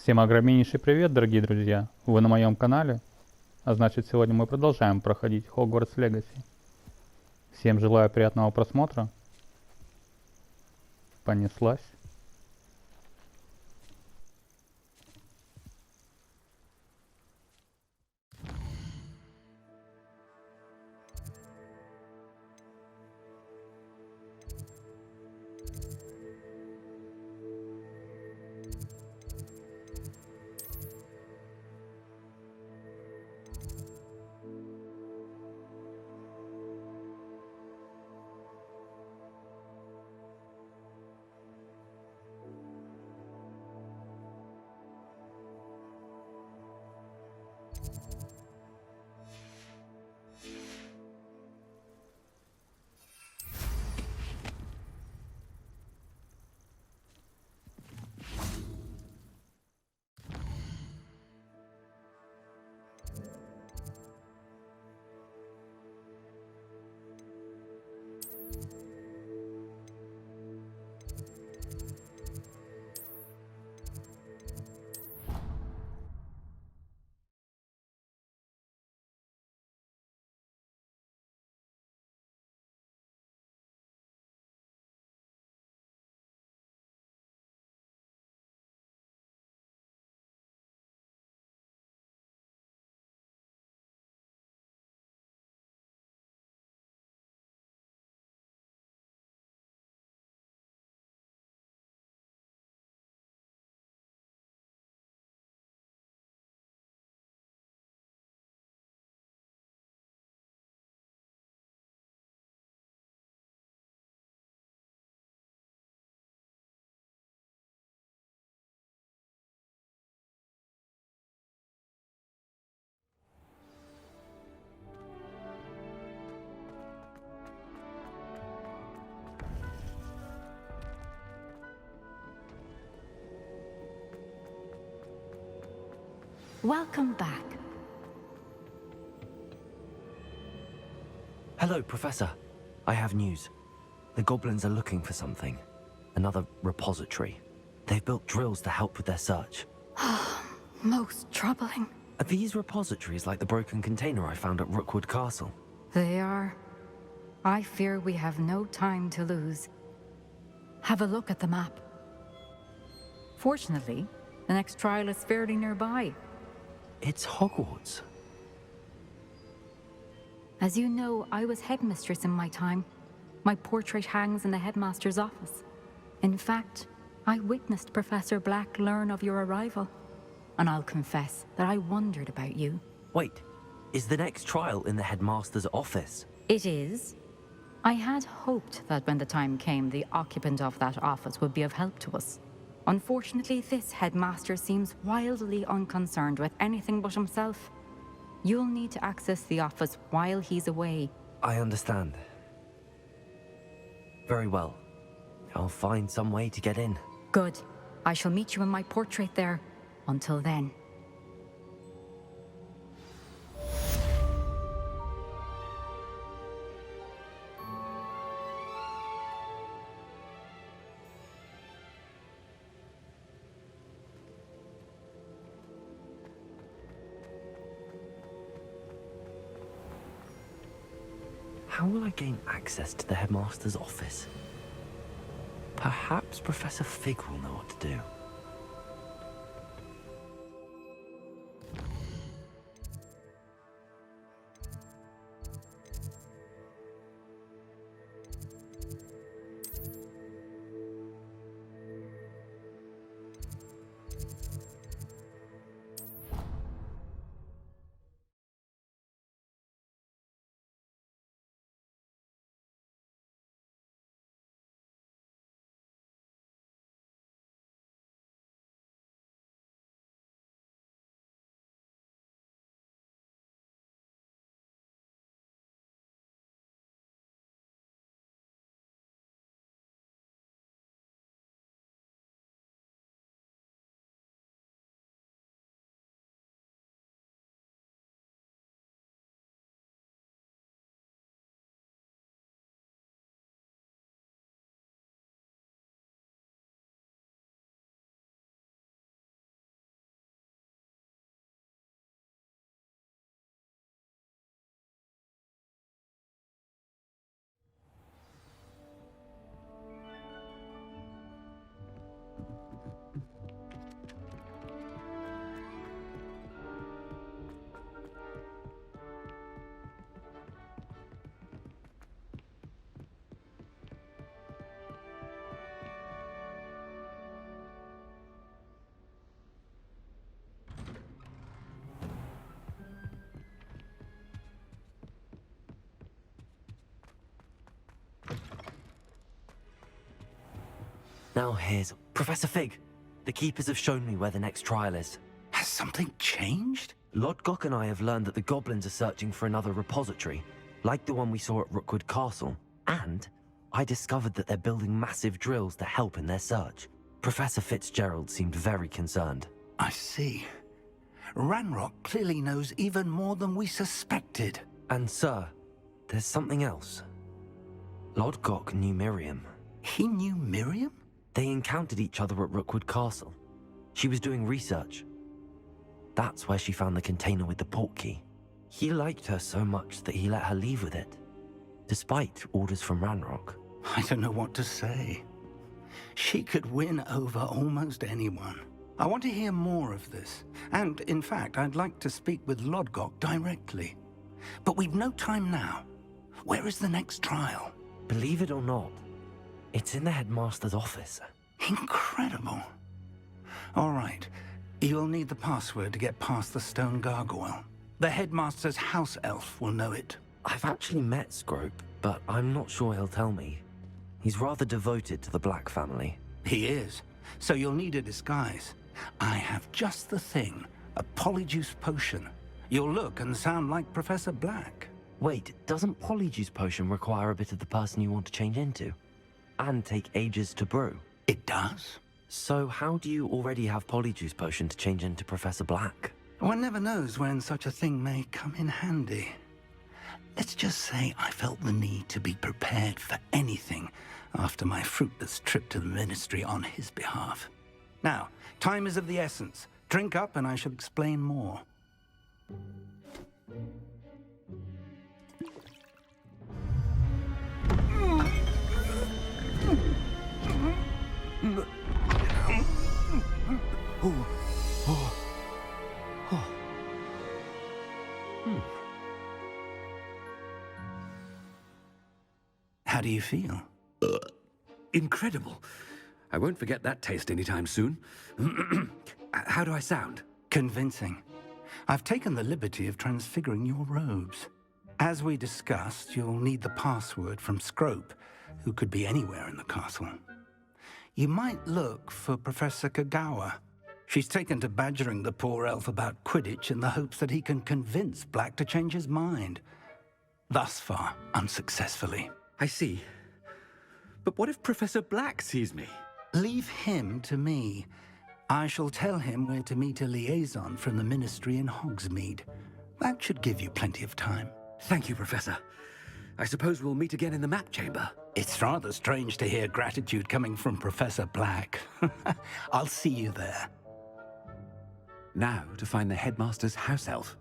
Всем огромнейший привет, дорогие друзья! Вы на моем канале, а значит сегодня мы продолжаем проходить Hogwarts Legacy. Всем желаю приятного просмотра. Понеслась. Welcome back. Hello, Professor. I have news. The goblins are looking for something. Another repository. They've built drills to help with their search. Most troubling. Are these repositories like the broken container I found at Rookwood Castle? They are. I fear we have no time to lose. Have a look at the map. Fortunately, the next trial is fairly nearby. It's Hogwarts. As you know, I was headmistress in my time. My portrait hangs in the headmaster's office. In fact, I witnessed Professor Black learn of your arrival. And I'll confess that I wondered about you. Wait, is the next trial in the headmaster's office? It is. I had hoped that when the time came, the occupant of that office would be of help to us. Unfortunately, this headmaster seems wildly unconcerned with anything but himself. You'll need to access the office while he's away. I understand. Very well. I'll find some way to get in. Good. I shall meet you in my portrait there. Until then. How will I gain access to the headmaster's office? Perhaps Professor Fig will know what to do. Now here's Professor Fig. The keepers have shown me where the next trial is. Has something changed? Lodgok and I have learned that the goblins are searching for another repository, like the one we saw at Rookwood Castle. And I discovered that they're building massive drills to help in their search. Professor Fitzgerald seemed very concerned. I see. Ranrock clearly knows even more than we suspected. And sir, there's something else. Lodgok knew Miriam. He knew Miriam? They encountered each other at Rookwood Castle. She was doing research. That's where she found the container with the portkey. He liked her so much that he let her leave with it, despite orders from Ranrock. I don't know what to say. She could win over almost anyone. I want to hear more of this. And, in fact, I'd like to speak with Lodgok directly. But we've no time now. Where is the next trial? Believe it or not, it's in the headmaster's office. Incredible. All right. You'll need the password to get past the stone gargoyle. The headmaster's house elf will know it. I've actually met Scrope, but I'm not sure he'll tell me. He's rather devoted to the Black family. He is. So you'll need a disguise. I have just the thing. A polyjuice potion. You'll look and sound like Professor Black. Wait, doesn't Polyjuice Potion require a bit of the person you want to change into? And take ages to brew? It does. So how do you already have Polyjuice Potion to change into Professor Black? One never knows when such a thing may come in handy. Let's just say I felt the need to be prepared for anything after my fruitless trip to the Ministry on his behalf. Now, time is of the essence. Drink up and I shall explain more. How do you feel? Incredible. I won't forget that taste anytime soon. How do I sound? Convincing. I've taken the liberty of transfiguring your robes. As we discussed, you'll need the password from Scrope, who could be anywhere in the castle. You might look for Professor Kagawa. She's taken to badgering the poor elf about Quidditch in the hopes that he can convince Black to change his mind. Thus far, unsuccessfully. I see. But what if Professor Black sees me? Leave him to me. I shall tell him where to meet a liaison from the Ministry in Hogsmeade. That should give you plenty of time. Thank you, Professor. I suppose we'll meet again in the map chamber. It's rather strange to hear gratitude coming from Professor Black. I'll see you there. Now to find the headmaster's house elf.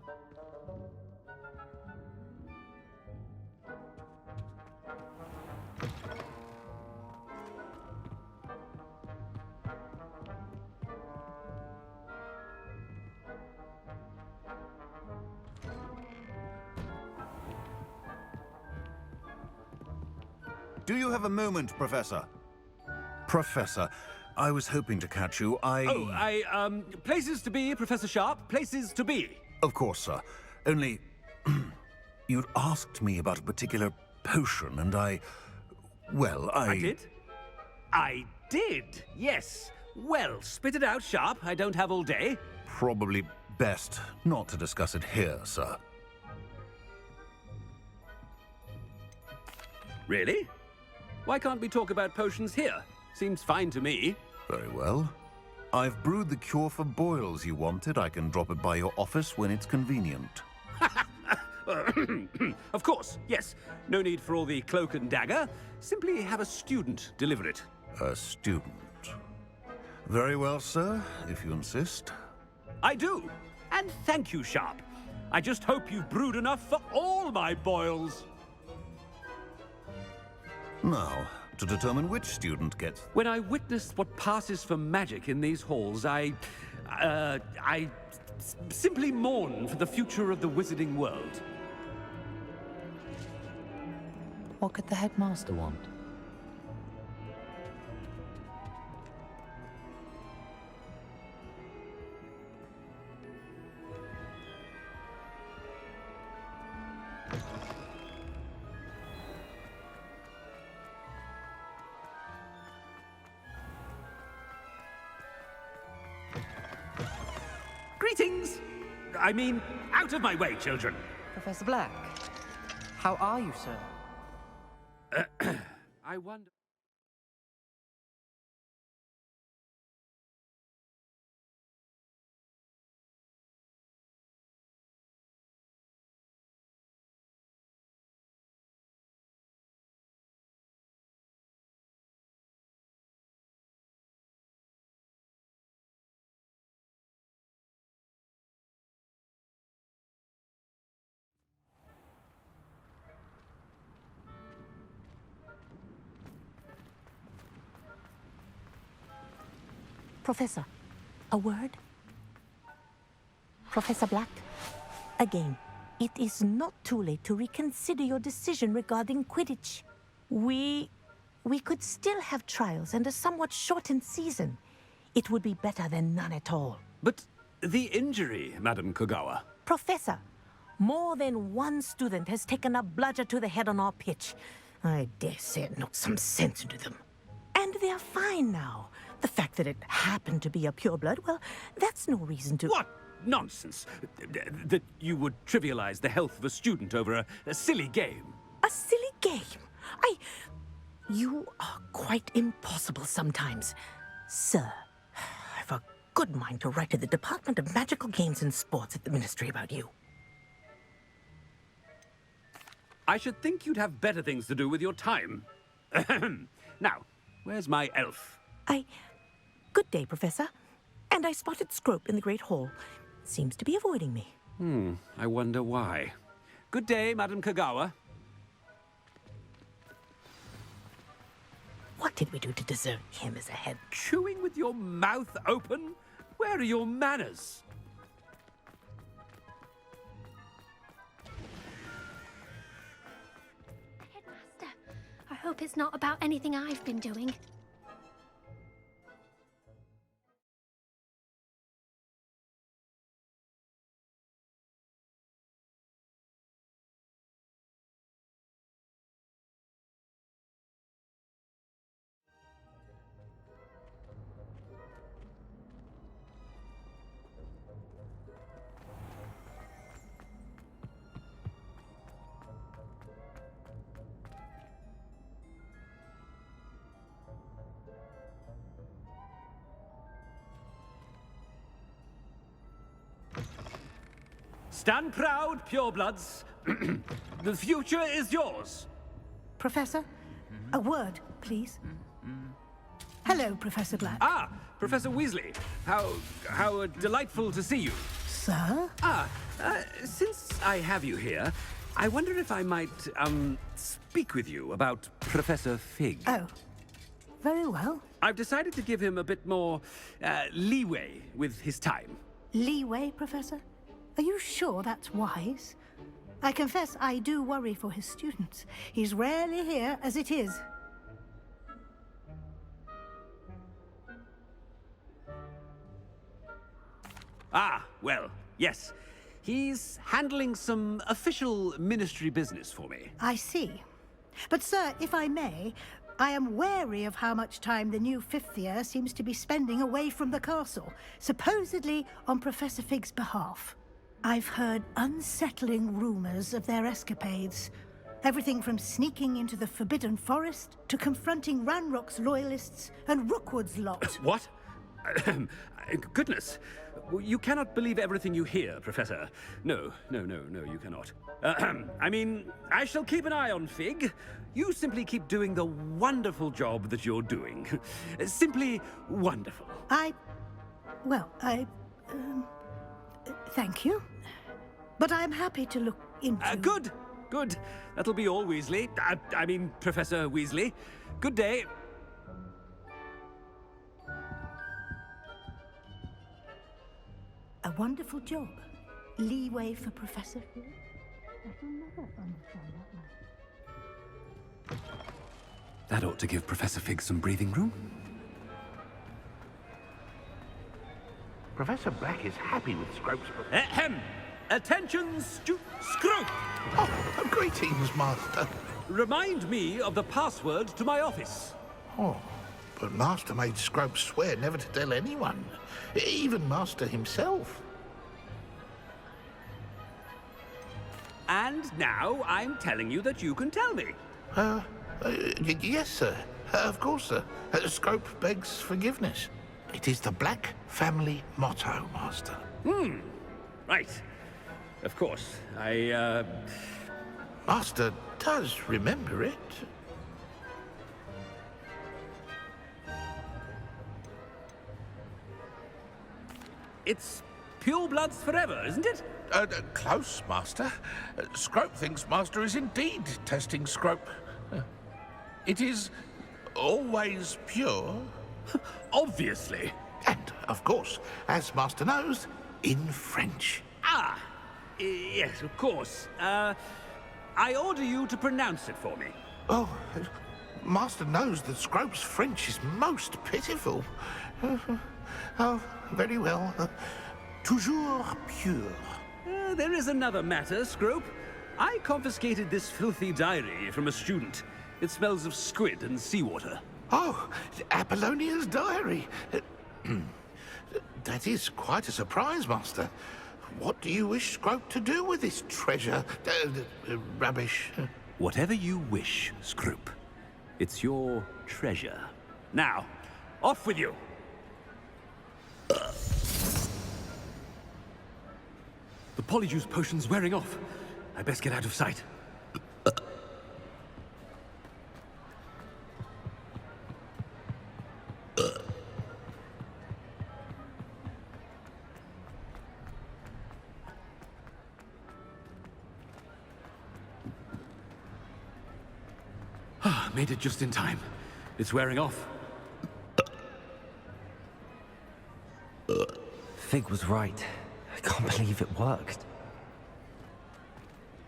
Do you have a moment, Professor? Professor, I was hoping to catch you. Places to be, Professor Sharp. Places to be. Of course, sir. Only, you'd asked me about a particular potion, and I did? I did, yes. Well, spit it out, Sharp. I don't have all day. Probably best not to discuss it here, sir. Really? Why can't we talk about potions here? Seems fine to me. Very well. I've brewed the cure for boils you wanted. I can drop it by your office when it's convenient. Of course, yes. No need for all the cloak and dagger. Simply have a student deliver it. A student. Very well, sir, if you insist. I do. And thank you, Sharp. I just hope you've brewed enough for all my boils. Now, to determine which student gets... When I witness what passes for magic in these halls, I simply mourn for the future of the wizarding world. What could the headmaster want? Greetings! I mean, out of my way, children! Professor Black, how are you, sir? I wonder... Professor, a word? Professor Black, again, it is not too late to reconsider your decision regarding Quidditch. We could still have trials and a somewhat shortened season. It would be better than none at all. But the injury, Madam Kogawa. Professor, more than one student has taken a bludger to the head on our pitch. I dare say it knocked some sense into them. And they're fine now. The fact that it happened to be a pureblood, well, that's no reason to... What nonsense! That you would trivialize the health of a student over a silly game. A silly game? You are quite impossible sometimes. Sir, I've a good mind to write to the Department of Magical Games and Sports at the Ministry about you. I should think you'd have better things to do with your time. Now, where's my elf? Good day, Professor. And I spotted Scrope in the Great Hall. Seems to be avoiding me. I wonder why. Good day, Madam Kogawa. What did we do to deserve him as a head? Chewing with your mouth open? Where are your manners? Headmaster, I hope it's not about anything I've been doing. Stand proud, purebloods. The future is yours. Professor, a word, please. Hello, Professor Black. Ah, Professor Weasley. How delightful to see you. Sir? Since I have you here, I wonder if I might, speak with you about Professor Fig. Oh, very well. I've decided to give him a bit more, leeway with his time. Leeway, Professor? Are you sure that's wise? I confess I do worry for his students. He's rarely here as it is. Ah, well, yes. He's handling some official ministry business for me. I see. But, sir, if I may, I am wary of how much time the new fifth year seems to be spending away from the castle, supposedly on Professor Fig's behalf. I've heard unsettling rumors of their escapades. Everything from sneaking into the Forbidden Forest to confronting Ranrock's loyalists and Rookwood's lot. What? Goodness. You cannot believe everything you hear, Professor. No, you cannot. I mean, I shall keep an eye on Fig. You simply keep doing the wonderful job that you're doing. Simply wonderful. Thank you. But I'm happy to look into... Good. That'll be all, Weasley. I mean, Professor Weasley. Good day. A wonderful job. Leeway for Professor Fig. I shall never understand that one. That ought to give Professor Fig some breathing room. Professor Black is happy with Scrope's... Ahem! Attention, Scrope! Oh, greetings, Master. Remind me of the password to my office. Oh, but Master made Scrope swear never to tell anyone, even Master himself. And now I'm telling you that you can tell me. Yes, sir. Of course, sir. Scrope begs forgiveness. It is the Black family motto, Master. Right. Of course. Master does remember it. It's pure bloods forever, isn't it? Close, Master. Scrope thinks Master is indeed testing Scrope. It is always pure. Obviously. And, of course, as Master knows, in French. Ah, yes, of course. I order you to pronounce it for me. Oh, Master knows that Scrope's French is most pitiful. Oh, very well. Toujours pure. There is another matter, Scrope. I confiscated this filthy diary from a student. It smells of squid and seawater. Oh, Apollonia's diary. That is quite a surprise, Master. What do you wish Scrope to do with this treasure? Rubbish. Whatever you wish, Scrope. It's your treasure. Now, off with you! The polyjuice potion's wearing off. I best get out of sight. Made it just in time. It's wearing off. Fig was right. I can't believe it worked.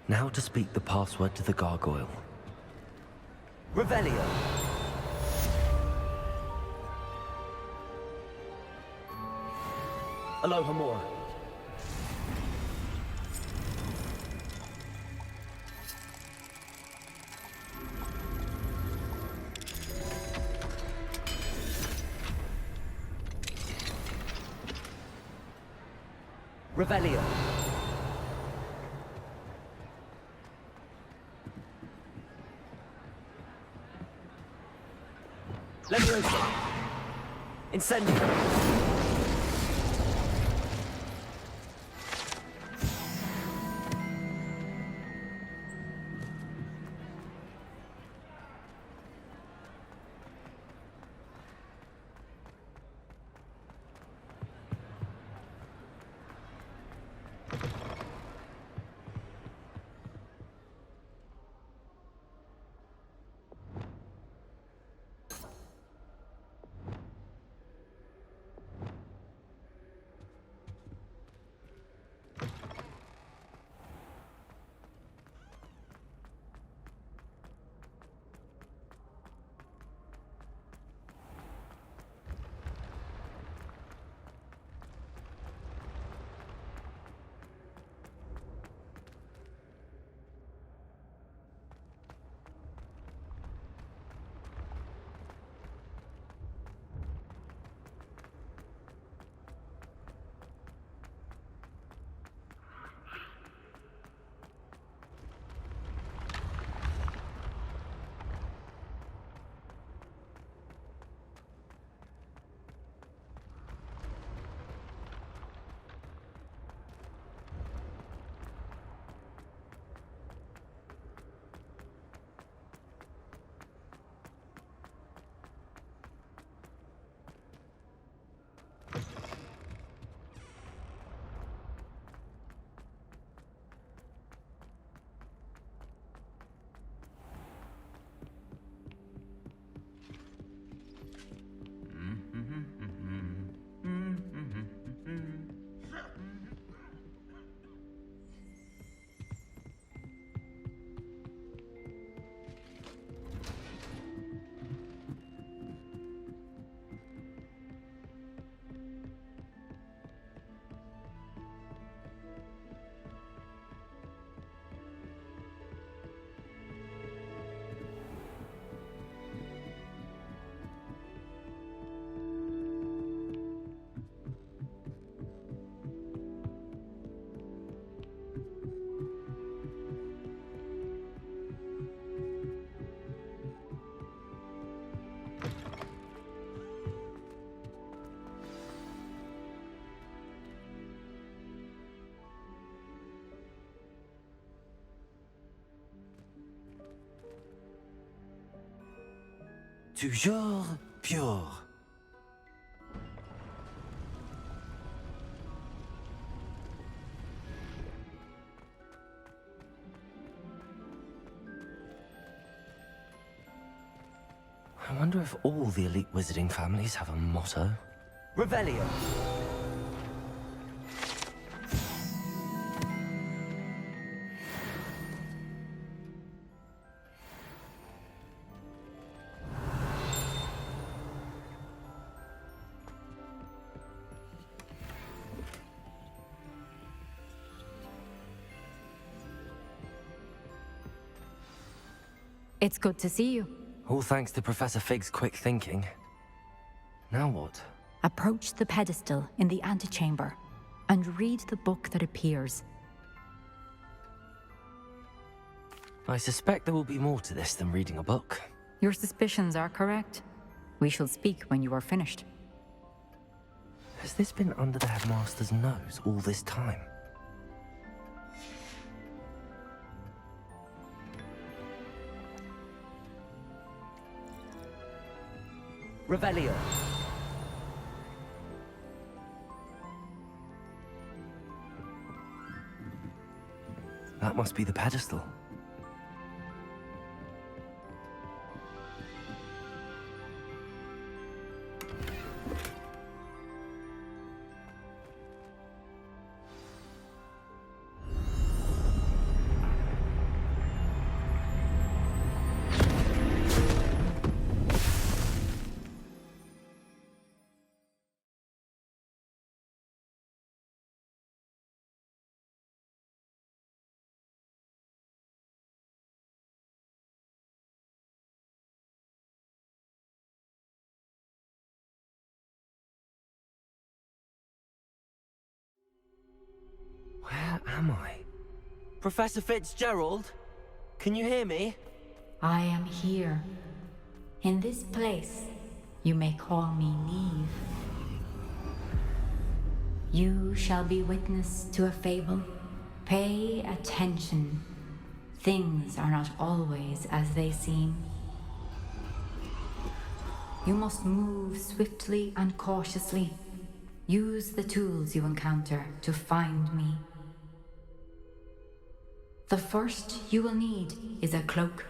Now to speak the password to the gargoyle. Revelio. Alohomora. Revelio. Leviosa. Incendio. toujours pure. I wonder if all the elite wizarding families have a motto. Revelio. It's good to see you. All thanks to Professor Fig's quick thinking. Now what? Approach the pedestal in the antechamber and read the book that appears. I suspect there will be more to this than reading a book. Your suspicions are correct. We shall speak when you are finished. Has this been under the headmaster's nose all this time? Revelio. That must be the pedestal. Where am I? Professor Fitzgerald? Can you hear me? I am here. In this place, you may call me Neve. You shall be witness to a fable. Pay attention. Things are not always as they seem. You must move swiftly and cautiously. Use the tools you encounter to find me. The first you will need is a cloak.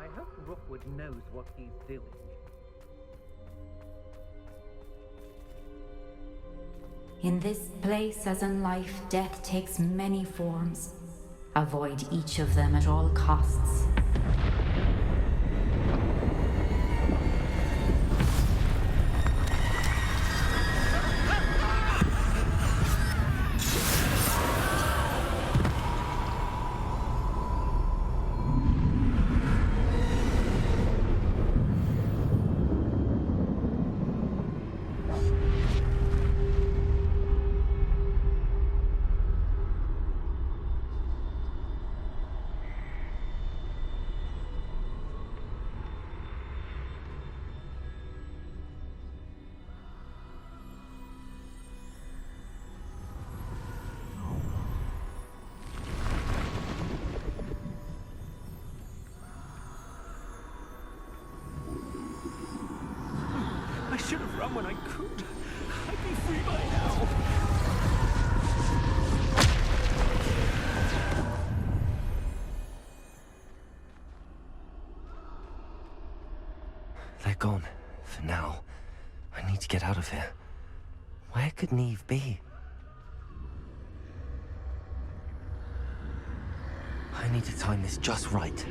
I hope Rookwood knows what he's doing. In this place, as in life, death takes many forms. Avoid each of them at all costs. I should have run when I could. I'd be free by now. They're gone. For now. I need to get out of here. Where could Neve be? I need to time this just right.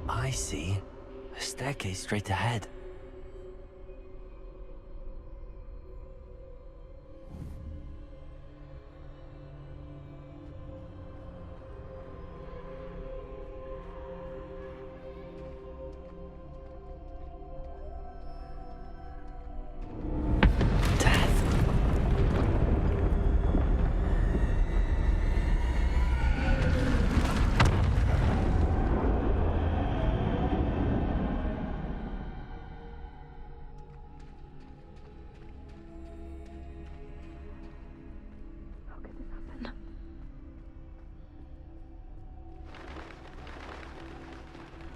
I see. A staircase straight ahead.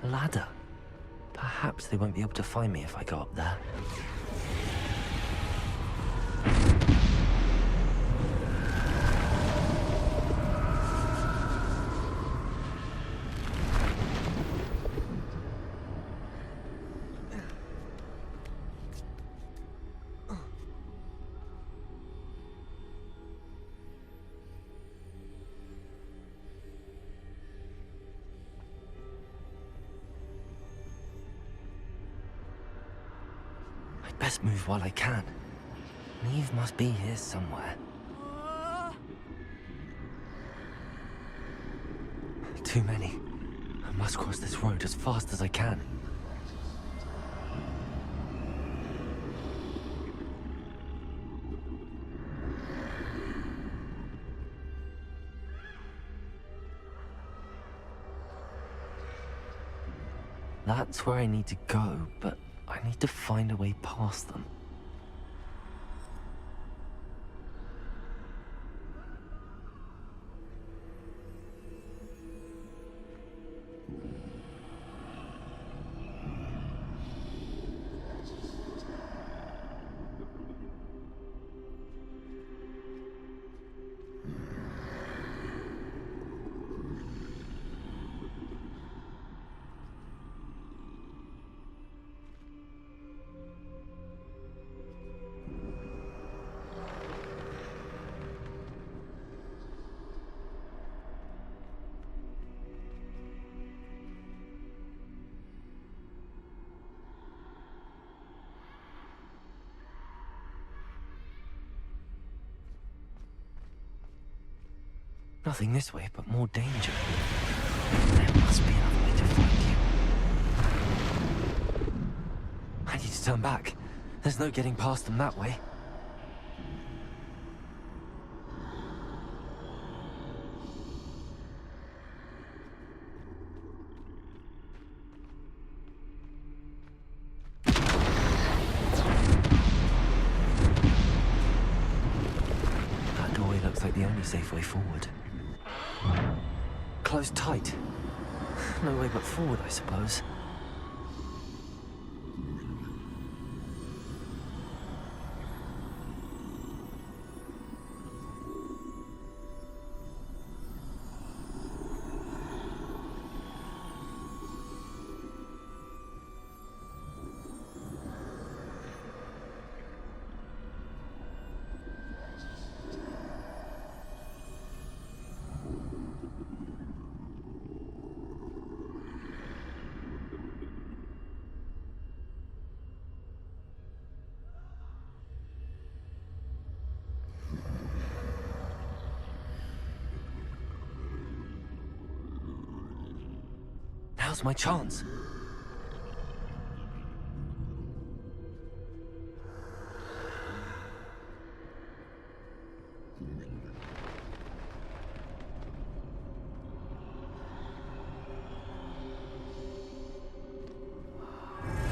A ladder. Perhaps they won't be able to find me if I go up there. Best move while I can. Neve must be here somewhere. Too many. I must cross this road as fast as I can. That's where I need to go, but I need to find a way past them. Nothing this way, but more danger. There must be another way to find you. I need to turn back. There's no getting past them that way. That doorway looks like the only safe way forward. Closed tight. No way but forward, I suppose. Now's my chance.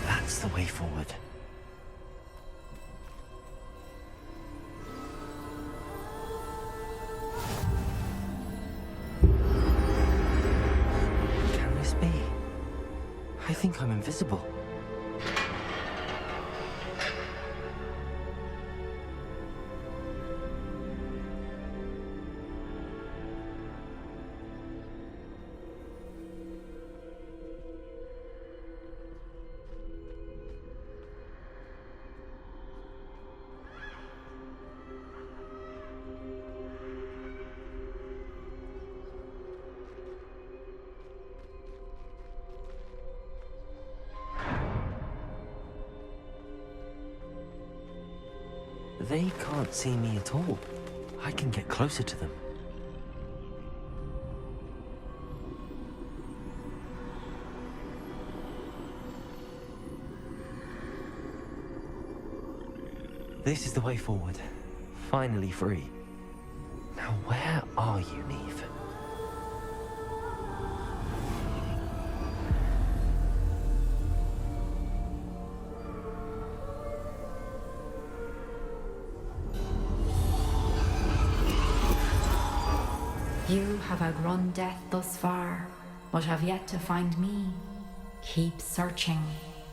That's the way forward. I think I'm invisible. They can't see me at all. I can get closer to them. This is the way forward. Finally free. Now where are you, Neve? You have outrun death thus far, but have yet to find me. Keep searching,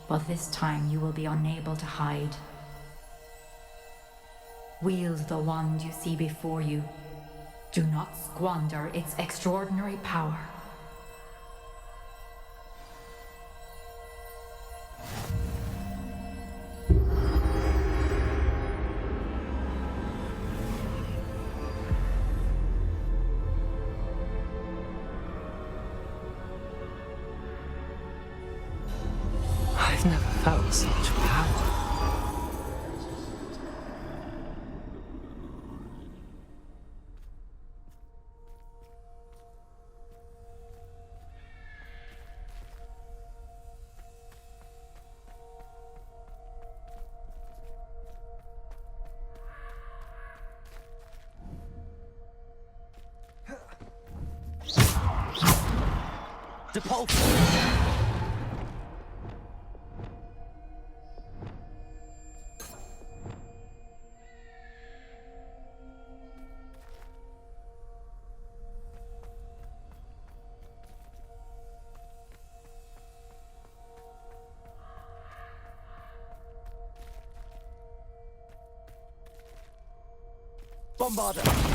but this time you will be unable to hide. Wield the wand you see before you. Do not squander its extraordinary power. I've never felt such power. Depulse! Bombarder!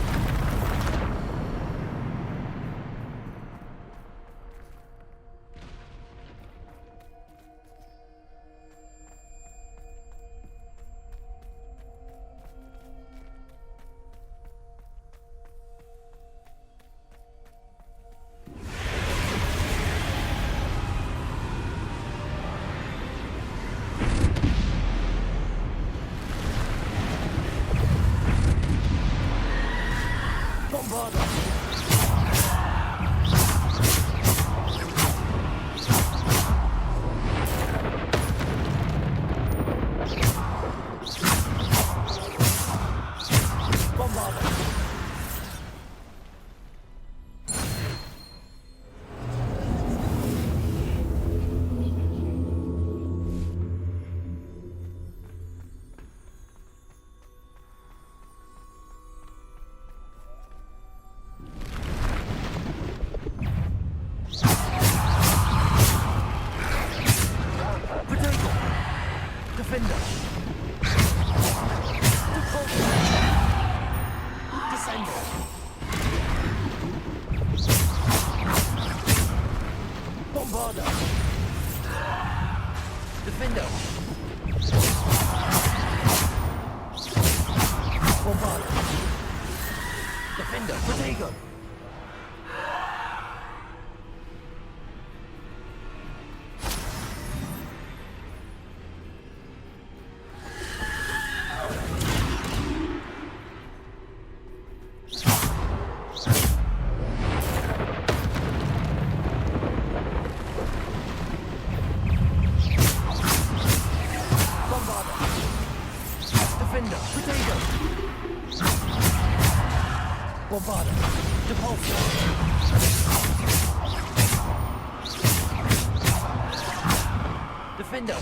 Defender!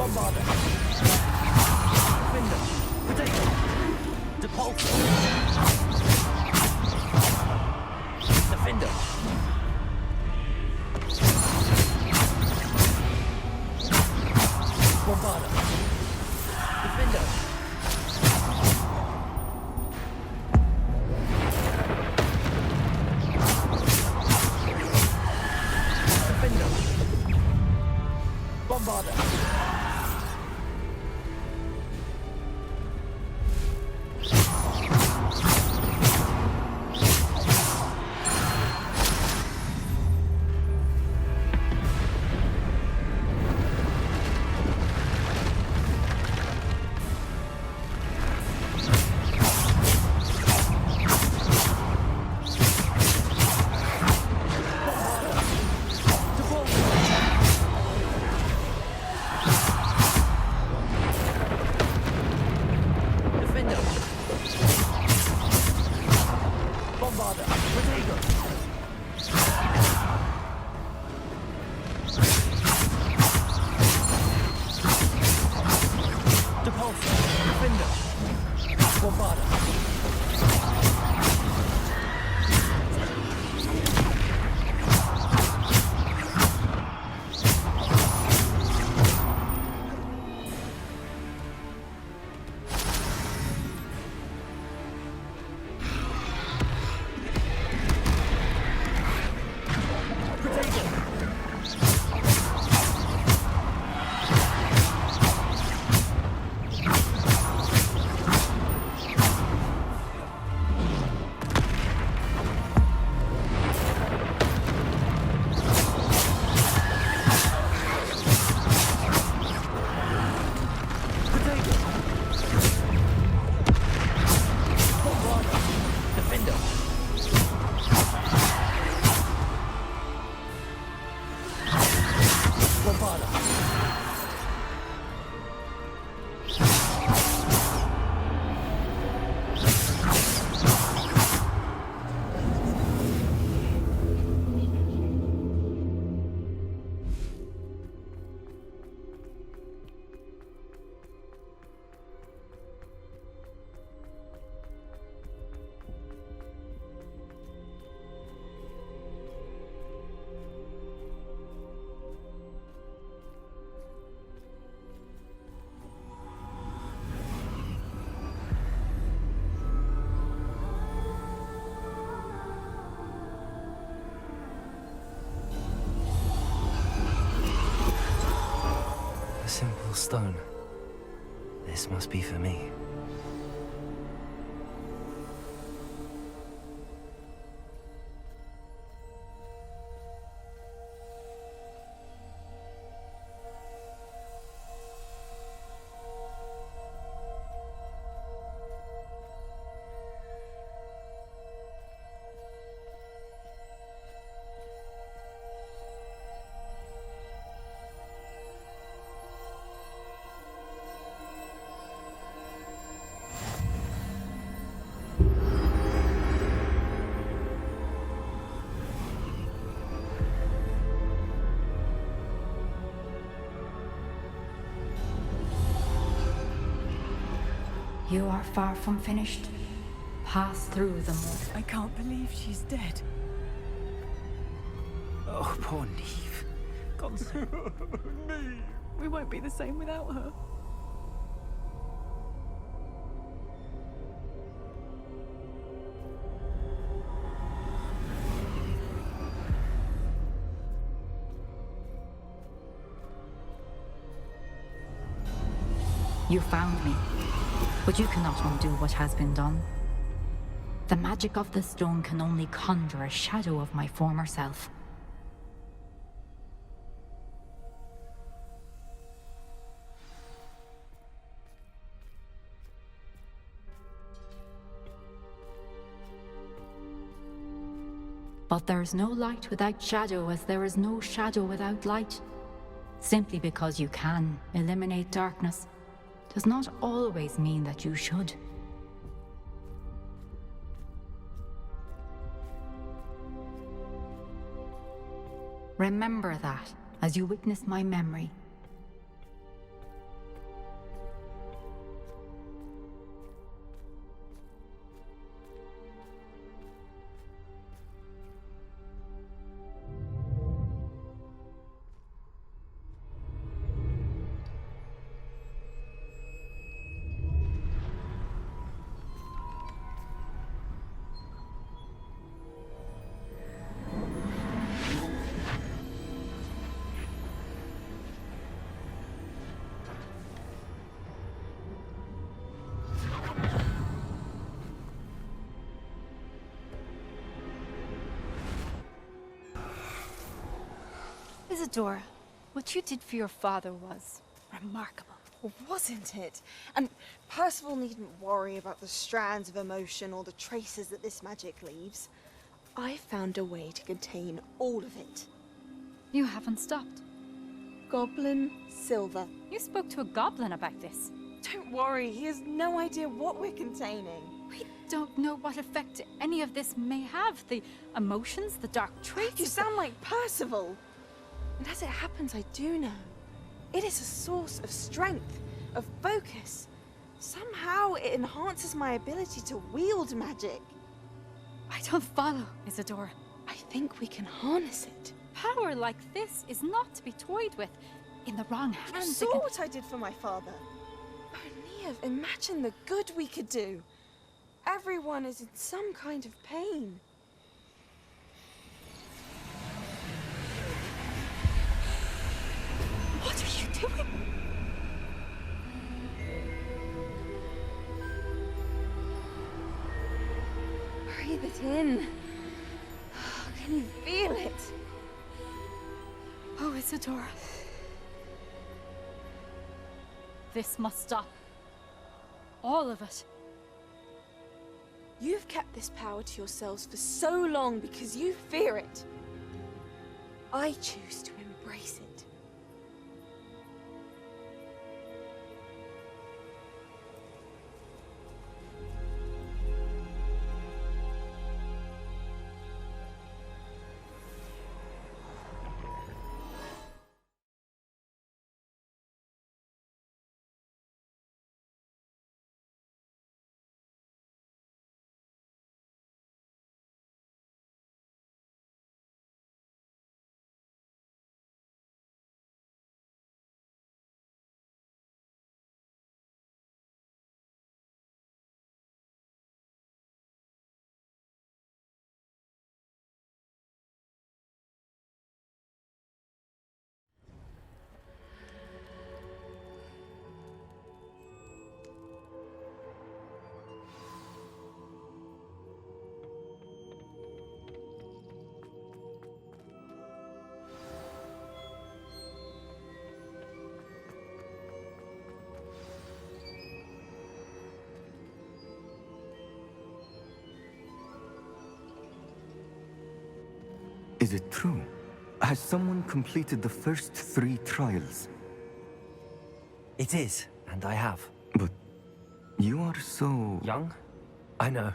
Bombarder. Defender. Potato. Depulsor. Defender. Bombarder. Defender. Defender. Bombarder. Simple stone. This must be for me. You are far from finished. Pass through the moat. I can't believe she's dead. Oh, poor Neve. God save Neve! We won't be the same without her. You found me, but you cannot undo what has been done. The magic of the stone can only conjure a shadow of my former self. But there is no light without shadow, as there is no shadow without light. Simply because you can eliminate darkness does not always mean that you should. Remember that as you witness my memory. Isadora, what you did for your father was remarkable. Well, wasn't it? And Percival needn't worry about the strands of emotion or the traces that this magic leaves. I found a way to contain all of it. You haven't stopped. Goblin silver. You spoke to a goblin about this. Don't worry, he has no idea what we're containing. We don't know what effect any of this may have. The emotions, the dark traits. You sound like Percival. And as it happens, I do know. It is a source of strength, of focus. Somehow it enhances my ability to wield magic. I don't follow, Isadora. I think we can harness it. Power like this is not to be toyed with. In the wrong You hands, saw what I did for my father. Oh, Neve, imagine the good we could do. Everyone is in some kind of pain. What are you doing? Breathe it in. Can you feel it? Oh, Isadora. This must stop. All of it. You've kept this power to yourselves for so long because you fear it. I choose to embrace it. Is it true? Has someone completed the first 3 trials? It is, and I have. But you are so... Young? I know.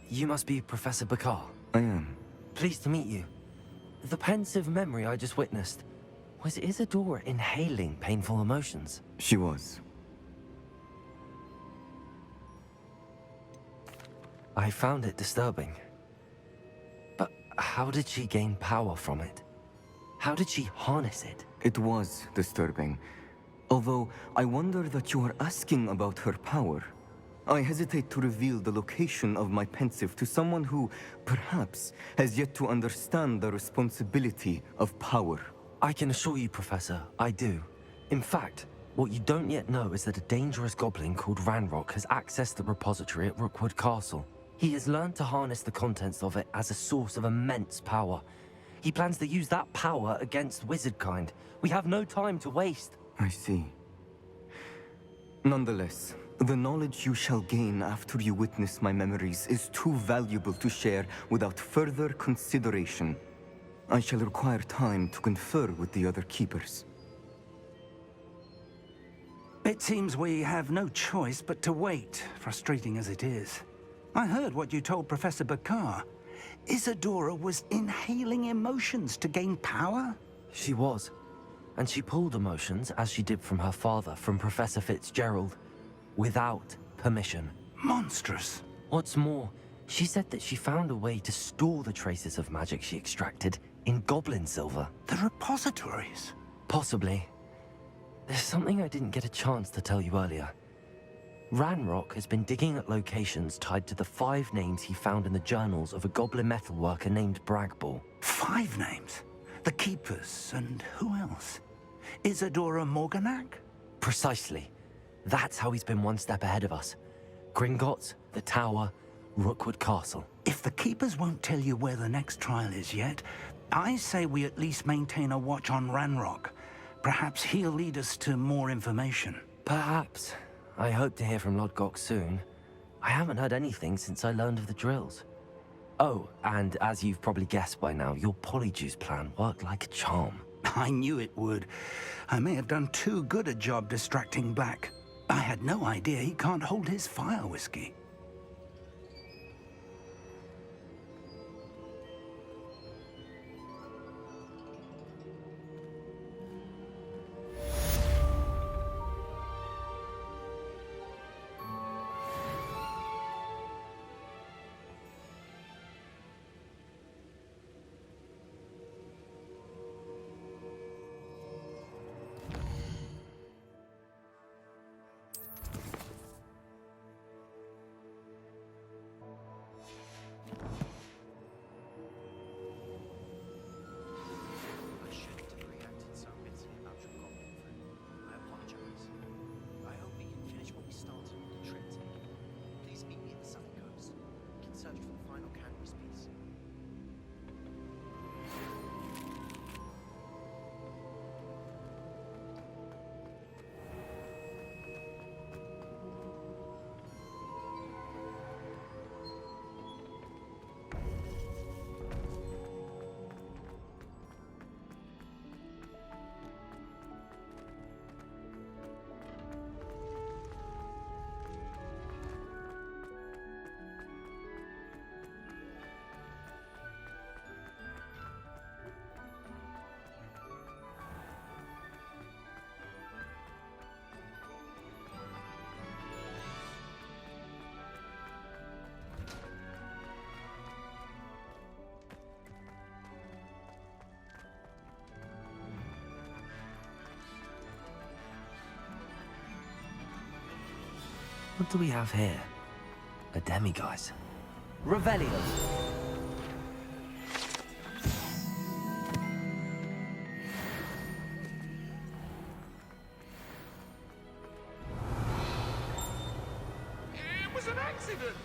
You must be Professor Bakar. I am. Pleased to meet you. The pensive memory I just witnessed, was Isadora inhaling painful emotions? She was. I found it disturbing. But how did she gain power from it? How did she harness it? It was disturbing. Although, I wonder that you are asking about her power. I hesitate to reveal the location of my pensive to someone who, perhaps, has yet to understand the responsibility of power. I can assure you, Professor, I do. In fact, what you don't yet know is that a dangerous goblin called Ranrock has accessed the repository at Rookwood Castle. He has learned to harness the contents of it as a source of immense power. He plans to use that power against wizardkind. We have no time to waste. I see. Nonetheless, the knowledge you shall gain after you witness my memories is too valuable to share without further consideration. I shall require time to confer with the other keepers. It seems we have no choice but to wait, frustrating as it is. I heard what you told Professor Bakar. Isadora was inhaling emotions to gain power? She was. And she pulled emotions, as she did from her father, from Professor Fitzgerald, without permission. Monstrous. What's more, she said that she found a way to store the traces of magic she extracted in goblin silver. The repositories? Possibly. There's something I didn't get a chance to tell you earlier. Ranrock has been digging at locations tied to the 5 names he found in the journals of a goblin metalworker named Bragball. 5 names? The Keepers, and who else? Isadora Morganac? Precisely. That's how he's been one step ahead of us. Gringotts, the Tower, Rookwood Castle. If the Keepers won't tell you where the next trial is yet, I say we at least maintain a watch on Ranrock. Perhaps he'll lead us to more information. Perhaps. I hope to hear from Lodgok soon. I haven't heard anything since I learned of the drills. Oh, and as you've probably guessed by now, your Polyjuice plan worked like a charm. I knew it would. I may have done too good a job distracting Black. I had no idea he can't hold his fire whiskey. What do we have here? A demiguise. Revelio! It was an accident!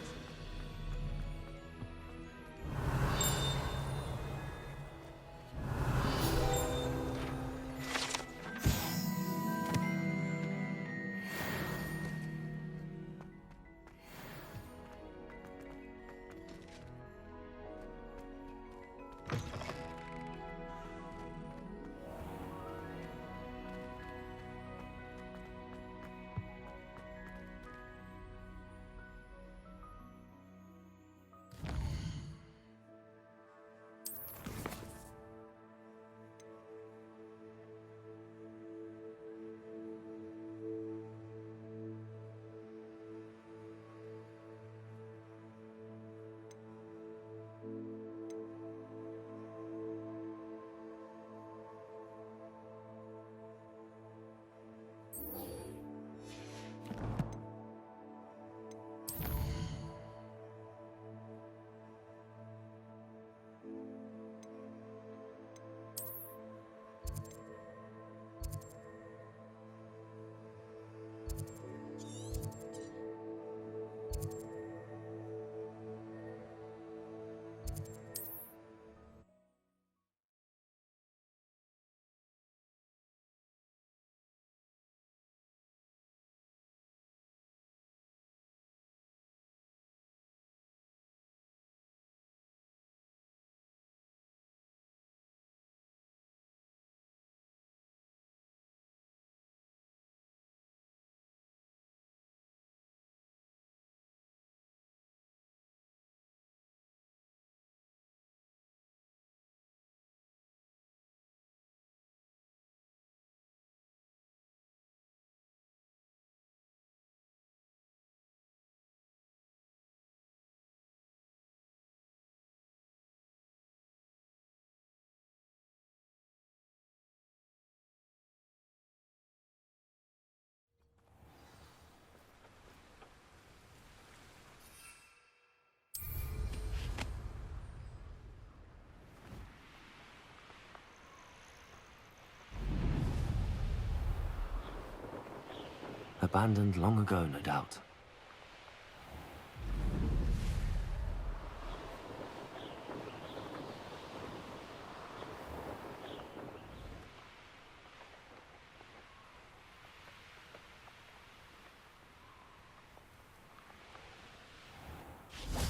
Abandoned long ago, no doubt.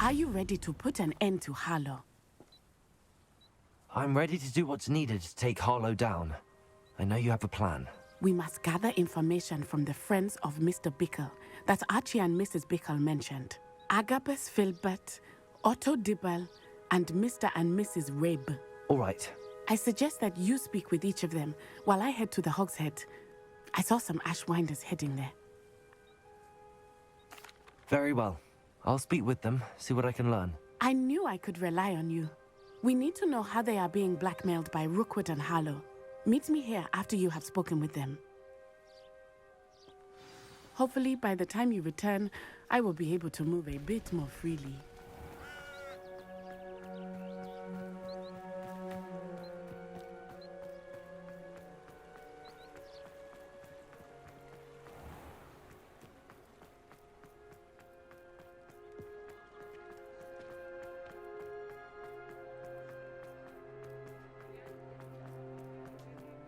Are you ready to put an end to Harlow? I'm ready to do what's needed to take Harlow down. I know you have a plan. We must gather information from the friends of Mr. Bickle that Archie and Mrs. Bickle mentioned. Agabus Filbert, Otto Dibble, and Mr. and Mrs. Rabe. All right. I suggest that you speak with each of them while I head to the Hog's Head. I saw some Ashwinders heading there. Very well. I'll speak with them, see what I can learn. I knew I could rely on you. We need to know how they are being blackmailed by Rookwood and Harlow. Meet me here after you have spoken with them. Hopefully, by the time you return, I will be able to move a bit more freely.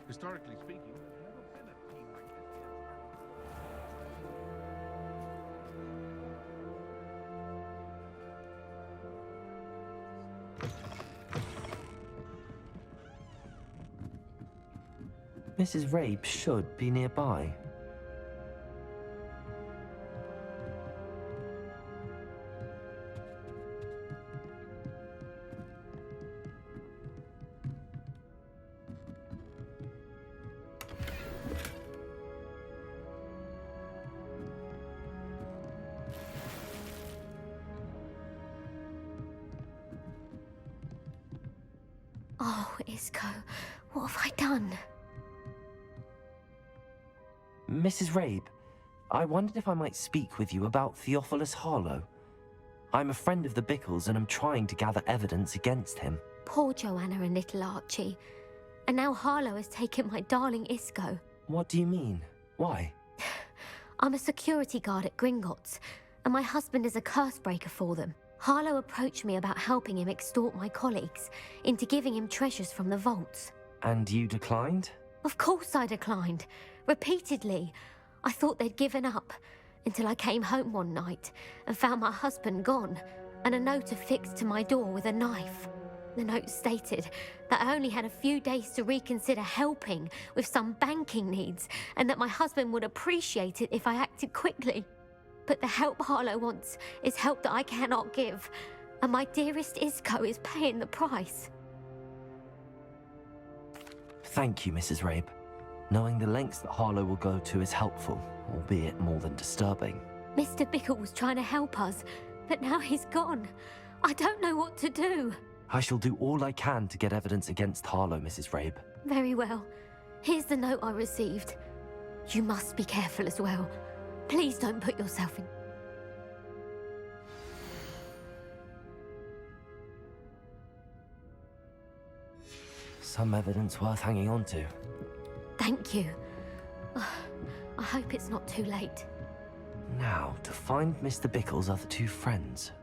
Historically speaking, there's never been a team like Mrs. Rabe should be nearby. Oh, Isco, what have I done? Mrs. Rabe, I wondered if I might speak with you about Theophilus Harlow. I'm a friend of the Bickles and I'm trying to gather evidence against him. Poor Joanna and little Archie. And now Harlow has taken my darling Isco. What do you mean? Why? I'm a security guard at Gringotts, and my husband is a curse breaker for them. Harlow approached me about helping him extort my colleagues into giving him treasures from the vaults. And you declined? Of course I declined. Repeatedly. I thought they'd given up, until I came home one night and found my husband gone, and a note affixed to my door with a knife. The note stated that I only had a few days to reconsider helping with some banking needs, and that my husband would appreciate it if I acted quickly. But the help Harlow wants is help that I cannot give, and my dearest Isco is paying the price. Thank you, Mrs. Rabe. Knowing the lengths that Harlow will go to is helpful, albeit more than disturbing. Mr. Bickle was trying to help us, but now he's gone. I don't know what to do. I shall do all I can to get evidence against Harlow, Mrs. Rabe. Very well. Here's the note I received. You must be careful as well. Please don't put yourself in... Some evidence worth hanging on to. Thank you. I hope it's not too late. Now, to find Mr. Bickle's other two friends.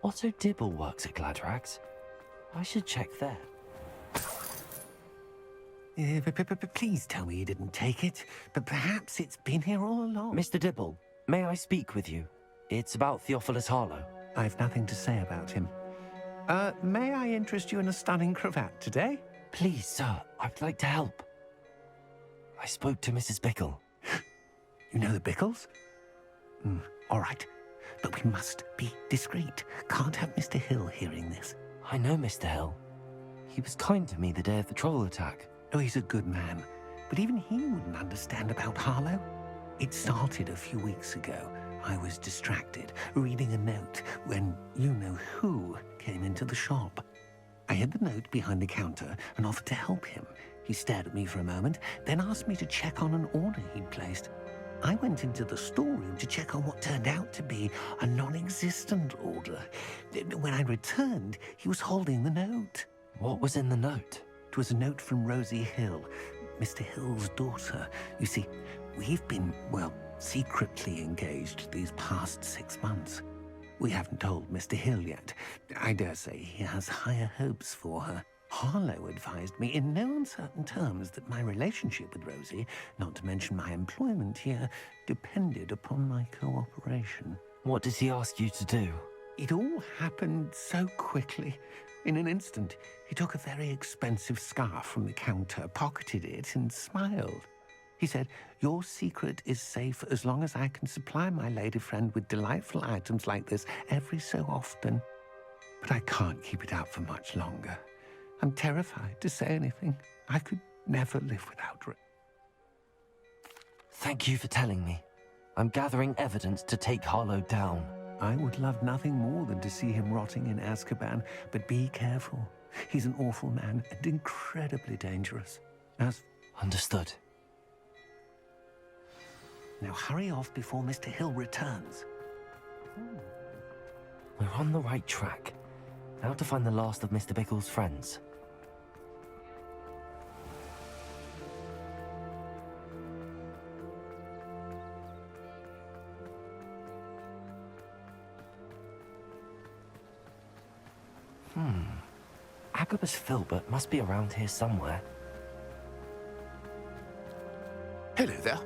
Otto Dibble works at Gladrags. I should check there. Please tell me you didn't take it, but perhaps it's been here all along. Mr. Dibble, may I speak with you? It's about Theophilus Harlow. I've nothing to say about him. May I interest you in a stunning cravat today? Please, sir, I'd like to help. I spoke to Mrs. Bickle. You know the Bickles? All right. But we must be discreet. Can't have Mr. Hill hearing this. I know Mr. Hill. He was kind to me the day of the troll attack. Oh, he's a good man. But even he wouldn't understand about Harlow. It started a few weeks ago. I was distracted, reading a note, when you-know-who came into the shop. I hid the note behind the counter and offered to help him. He stared at me for a moment, then asked me to check on an order he'd placed. I went into the storeroom to check on what turned out to be a non-existent order. When I returned, he was holding the note. What was in the note? It was a note from Rosie Hill, Mr. Hill's daughter. You see, we've been, well, secretly engaged these past 6 months. We haven't told Mr. Hill yet. I dare say he has higher hopes for her. Harlow advised me in no uncertain terms that my relationship with Rosie, not to mention my employment here, depended upon my cooperation. What did he ask you to do? It all happened so quickly. In an instant, he took a very expensive scarf from the counter, pocketed it, and smiled. He said, "Your secret is safe as long as I can supply my lady friend with delightful items like this every so often. But I can't keep it out for much longer. I'm terrified to say anything. I could never live without her." Thank you for telling me. I'm gathering evidence to take Harlow down. I would love nothing more than to see him rotting in Azkaban, but be careful. He's an awful man and incredibly dangerous. Understood. Now hurry off before Mr. Hill returns. We're on the right track. Now to find the last of Mr. Bickle's friends. Agabus Filbert must be around here somewhere. Hello there.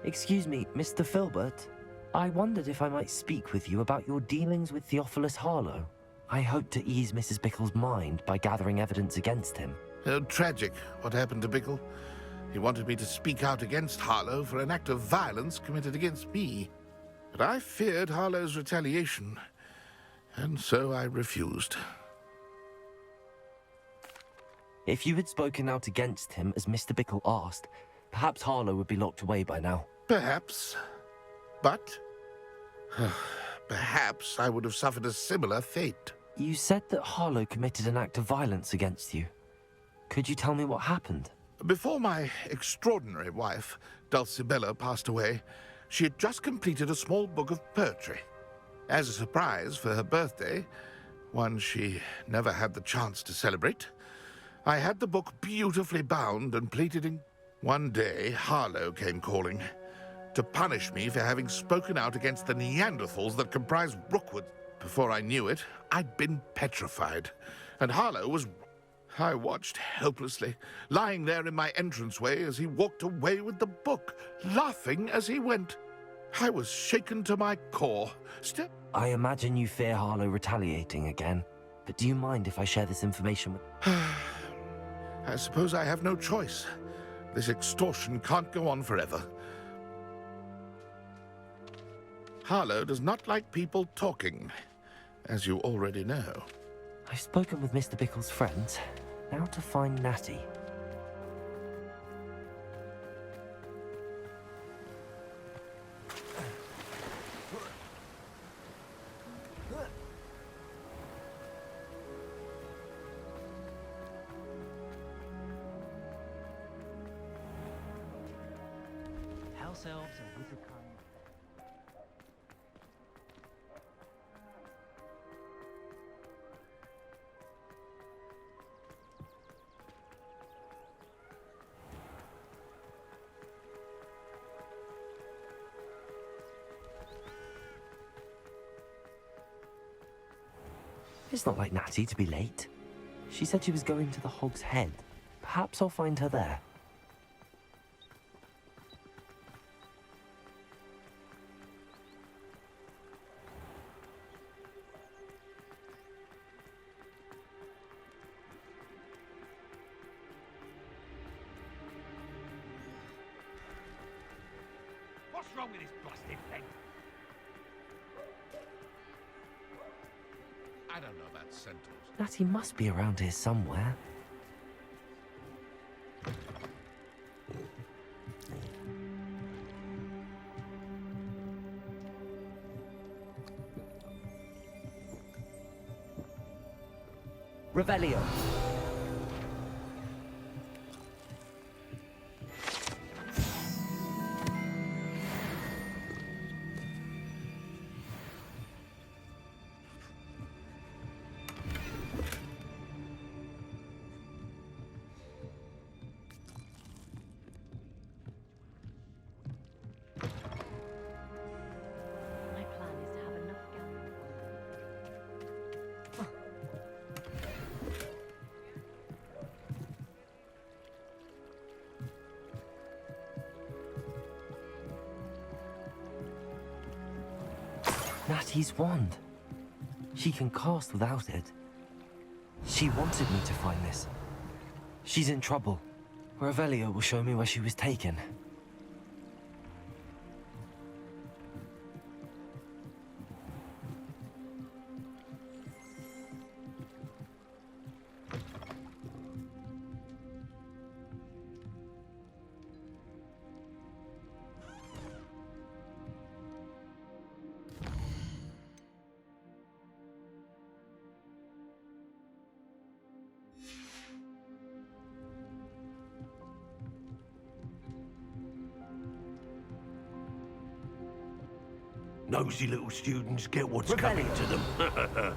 Excuse me, Mr. Filbert. I wondered if I might speak with you about your dealings with Theophilus Harlow. I hope to ease Mrs. Bickle's mind by gathering evidence against him. Tragic what happened to Bickle. He wanted me to speak out against Harlow for an act of violence committed against me. But I feared Harlow's retaliation, and so I refused. If you had spoken out against him as Mr. Bickle asked, perhaps Harlow would be locked away by now. Perhaps. But perhaps I would have suffered a similar fate. You said that Harlow committed an act of violence against you. Could you tell me what happened? Before my extraordinary wife, Dulcibella, passed away, she had just completed a small book of poetry. As a surprise for her birthday, one she never had the chance to celebrate, I had the book beautifully bound and plated in. One day, Harlow came calling to punish me for having spoken out against the Neanderthals that comprise Rookwood. Before I knew it, I'd been petrified, and Harlow was... I watched helplessly, lying there in my entranceway as he walked away with the book, laughing as he went. I was shaken to my core. I imagine you fear Harlow retaliating again, but do you mind if I share this information with... I suppose I have no choice. This extortion can't go on forever. Harlow does not like people talking, as you already know. I've spoken with Mr. Bickle's friends. Now to find Natty. House elves and wizard kind. It's not like Natty to be late. She said she was going to the Hog's Head. Perhaps I'll find her there. What's wrong with this busted thing? I don't know about centaurs. Natty must be around here somewhere. Revelio. Natty's wand. She can cast without it. She wanted me to find this. She's in trouble. Revelio will show me where she was taken. Nosy little students get what's coming to them.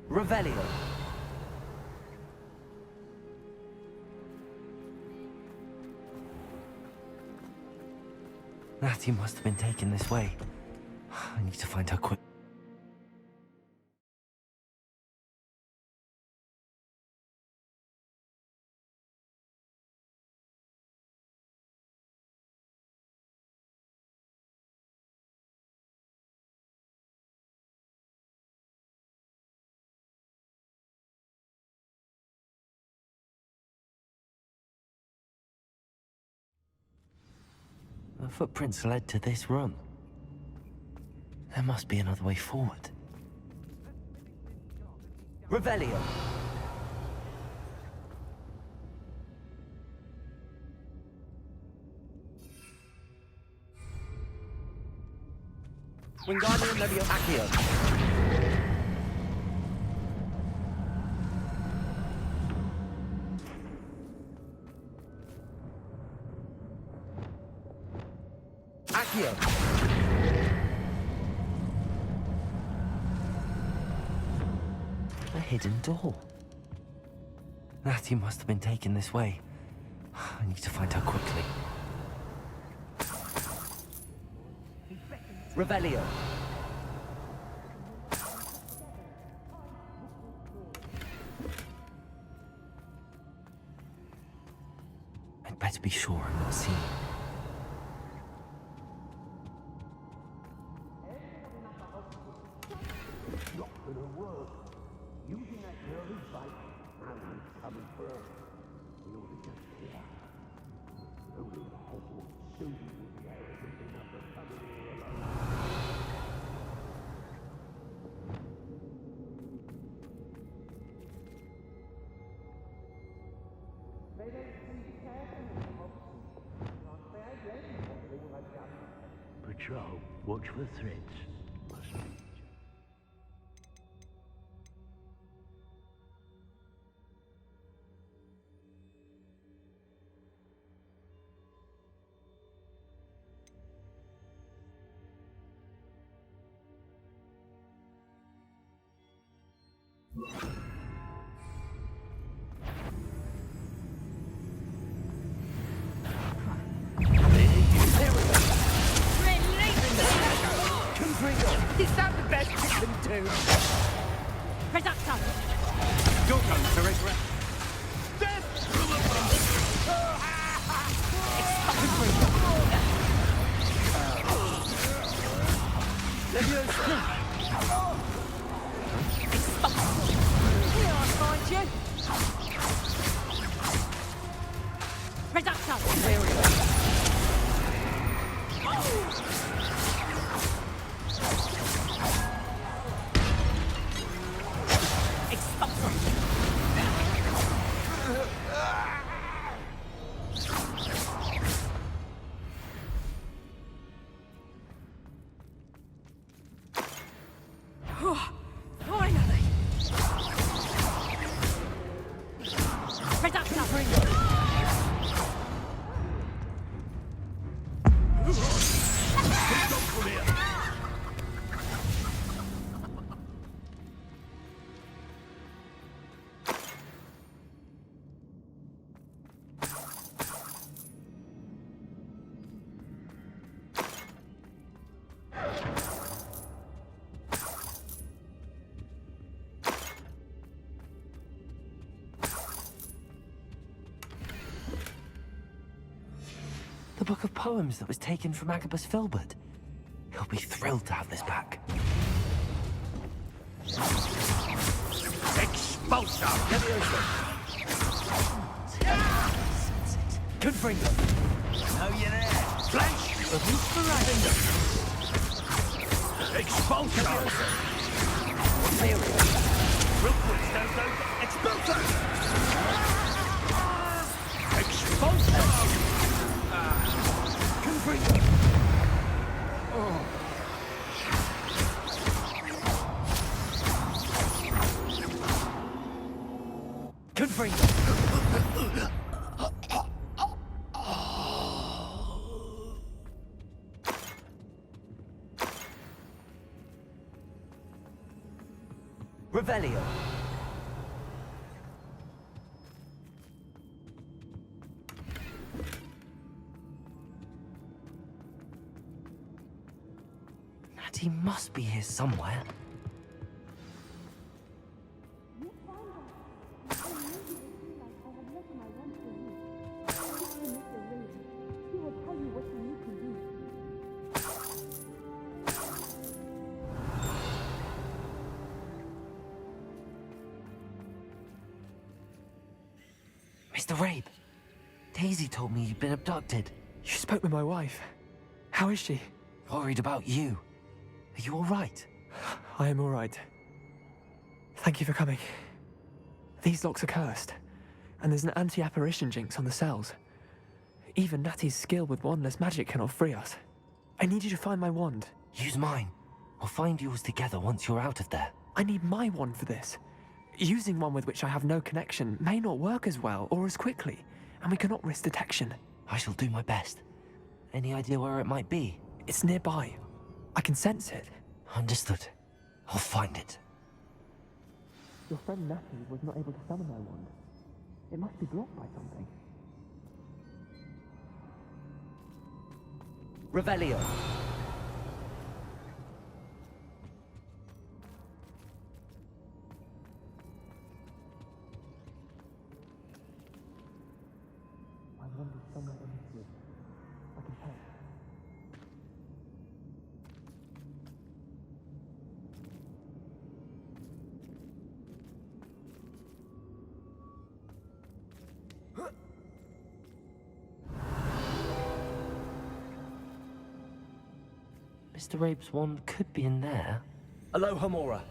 Revelio. Natty must have been taken this way. I need to find her quick. The footprints led to this room. There must be another way forward. Revelio! Wingardium Leviosa. Accio. A hidden door. Natty must have been taken this way. I need to find her quickly. Revelio. I'd better be sure I'm not seen. Patrol, watch for threats. Is that the best you can do? Reducto! Your turn, Teresa. Here I find you. Reducto! There we go. book of poems that was taken from Agabus Filbert. He'll be thrilled to have this back. Expulsar! Confringo! Know you there? Flash! Release for Ragnar! Expulsar! Rookwood stands over. Expulsar! Expulsar! Confringo! Confringo! Revelio. Natty must be here somewhere. Mr. Rabe, Daisy told me you'd been abducted. You spoke with my wife. How is she? Worried about you. Are you all right? I am all right. Thank you for coming. These locks are cursed, and there's an anti-apparition jinx on the cells. Even Natty's skill with wandless magic cannot free us. I need you to find my wand. Use mine. We'll find yours together once you're out of there. I need my wand for this. Using one with which I have no connection may not work as well or as quickly, and we cannot risk detection. I shall do my best. Any idea where it might be? It's nearby. I can sense it. Understood. I'll find it. Your friend Natty was not able to summon my wand. It must be blocked by something. Revelio. My wand is somewhere in this room. I can help. Mr. Rabe's wand could be in there. Aloha Mora.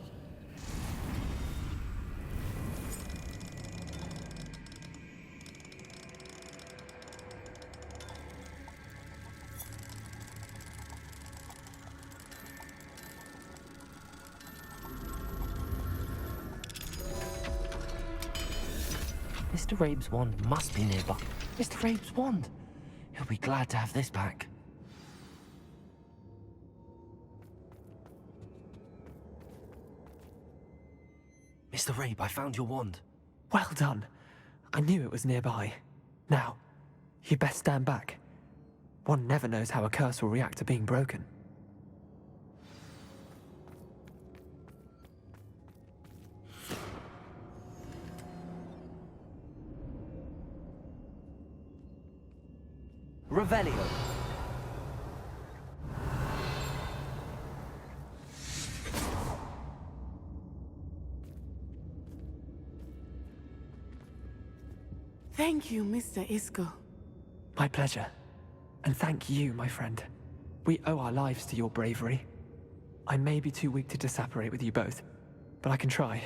Mr. Rabe's wand must be nearby. Mr. Rabe's wand! He'll be glad to have this back. Mr. Rabe, I found your wand. Well done. I knew it was nearby. Now, you best stand back. One never knows how a curse will react to being broken. Revelio. Thank you, Mr. Isco. My pleasure. And thank you, my friend. We owe our lives to your bravery. I may be too weak to disapparate with you both, but I can try.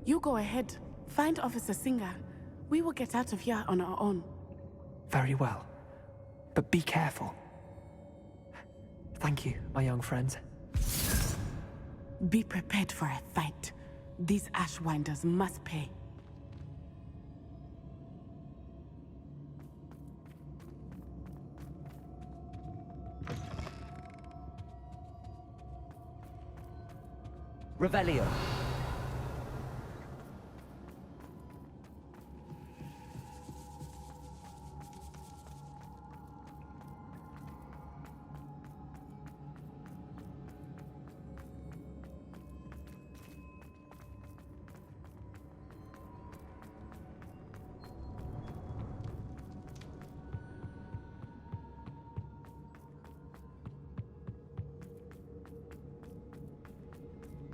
You go ahead. Find Officer Singer. We will get out of here on our own. Very well. But be careful. Thank you, my young friends. Be prepared for a fight. These Ashwinders must pay. Revelio.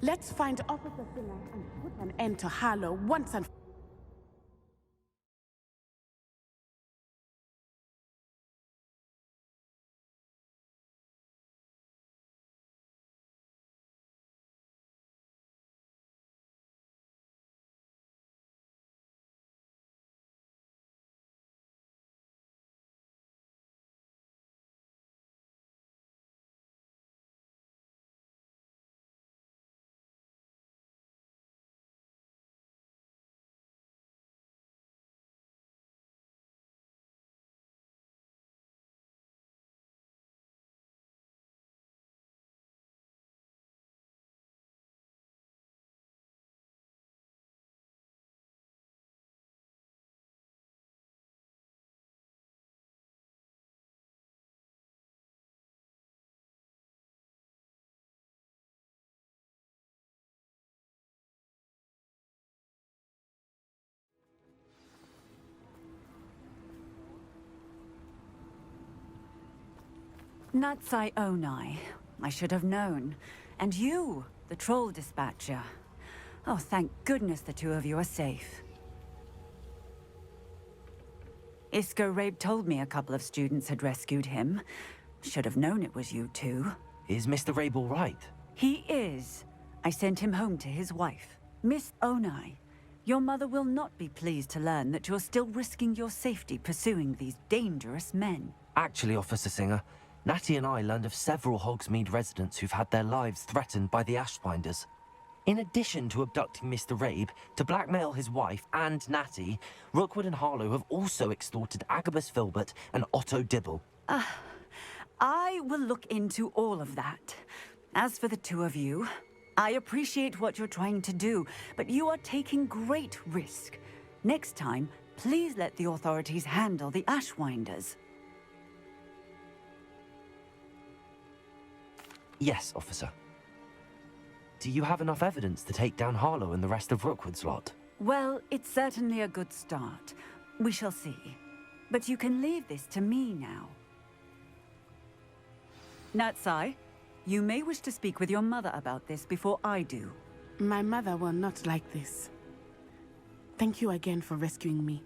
Let's find Officer Singer and put an end to Harlow once and Natsai Onai. I should have known. And you, the troll dispatcher. Oh, thank goodness the two of you are safe. Isco Rabe told me a couple of students had rescued him. Should have known it was you two. Is Mr. Rabe all right? He is. I sent him home to his wife. Miss Onai, your mother will not be pleased to learn that you're still risking your safety pursuing these dangerous men. Actually, Officer Singer, Natty and I learned of several Hogsmeade residents who've had their lives threatened by the Ashbinders. In addition to abducting Mr. Rabe, to blackmail his wife and Natty, Rookwood and Harlow have also extorted Agabus Filbert and Otto Dibble. I will look into all of that. As for the two of you, I appreciate what you're trying to do, but you are taking great risk. Next time, please let the authorities handle the Ashwinders. Yes, officer. Do you have enough evidence to take down Harlow and the rest of Rookwood's lot? Well, it's certainly a good start. We shall see. But you can leave this to me now. Natsai, you may wish to speak with your mother about this before I do. My mother will not like this. Thank you again for rescuing me.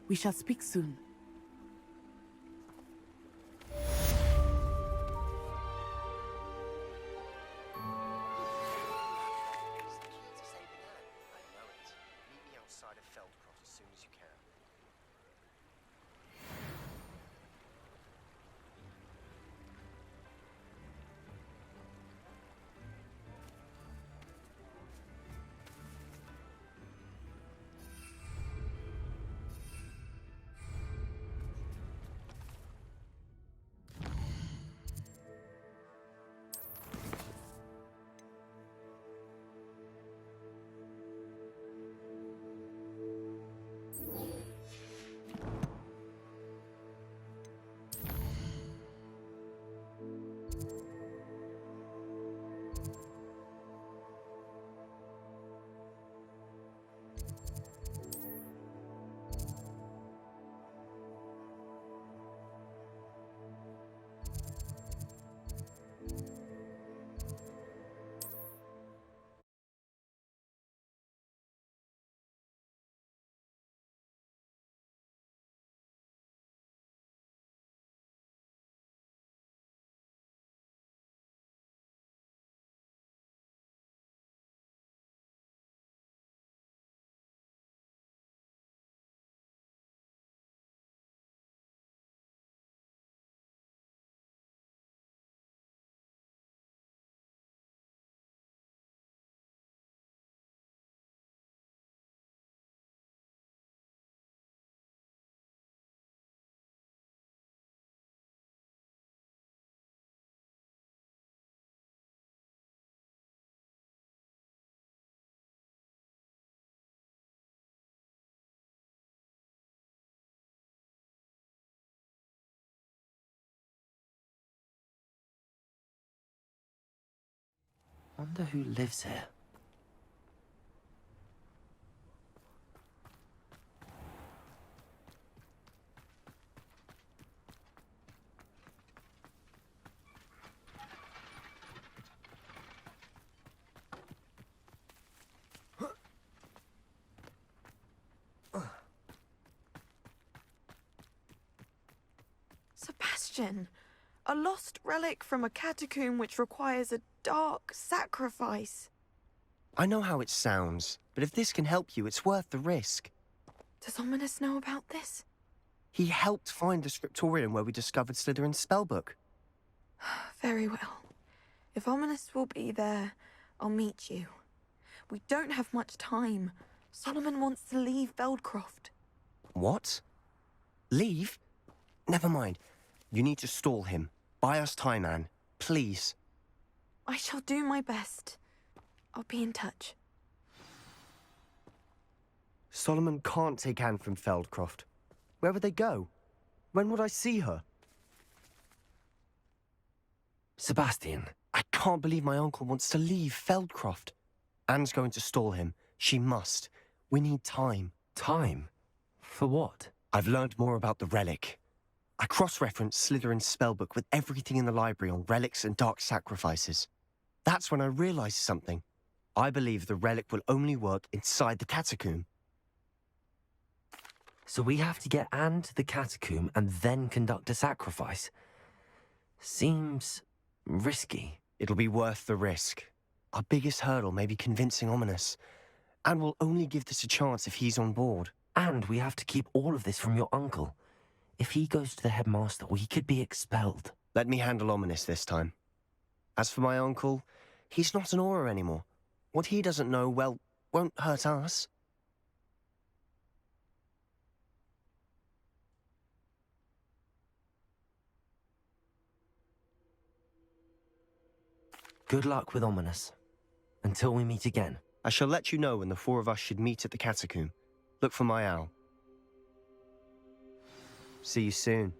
We shall speak soon. Wonder who lives here. question. A lost relic from a catacomb which requires a dark sacrifice. I know how it sounds, but if this can help you, it's worth the risk. Does Ominous know about this? He helped find the scriptorium where we discovered Slytherin's spellbook. Very well. If Ominous will be there, I'll meet you. We don't have much time. Solomon wants to leave Feldcroft. What? Leave? Never mind. You need to stall him. Buy us time, Anne. Please. I shall do my best. I'll be in touch. Solomon can't take Anne from Feldcroft. Where would they go? When would I see her? Sebastian. I can't believe my uncle wants to leave Feldcroft. Anne's going to stall him. She must. We need time. Time? For what? I've learned more about the relic. I cross-referenced Slytherin's spellbook with everything in the library on relics and dark sacrifices. That's when I realized something. I believe the relic will only work inside the catacomb. So we have to get Anne to the catacomb and then conduct a sacrifice? Seems risky. It'll be worth the risk. Our biggest hurdle may be convincing Ominous. And we'll only give this a chance if he's on board. And we have to keep all of this from your uncle. If he goes to the headmaster, we could be expelled. Let me handle Ominous this time. As for my uncle, he's not an Auror anymore. What he doesn't know, well, won't hurt us. Good luck with Ominous. Until we meet again. I shall let you know when the four of us should meet at the catacomb. Look for my owl. See you soon.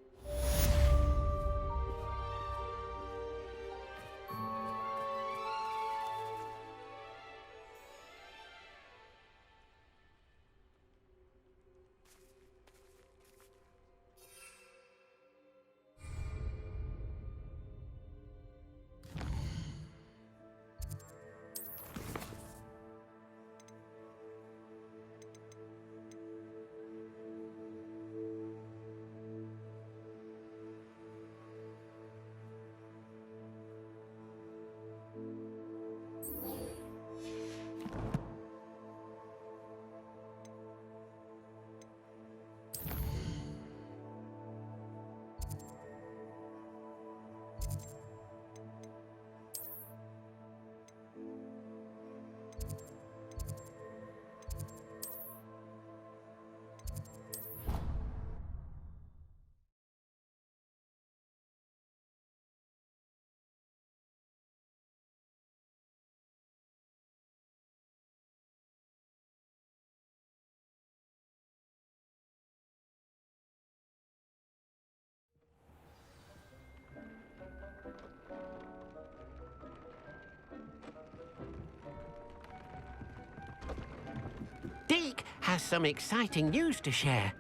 Deke has some exciting news to share.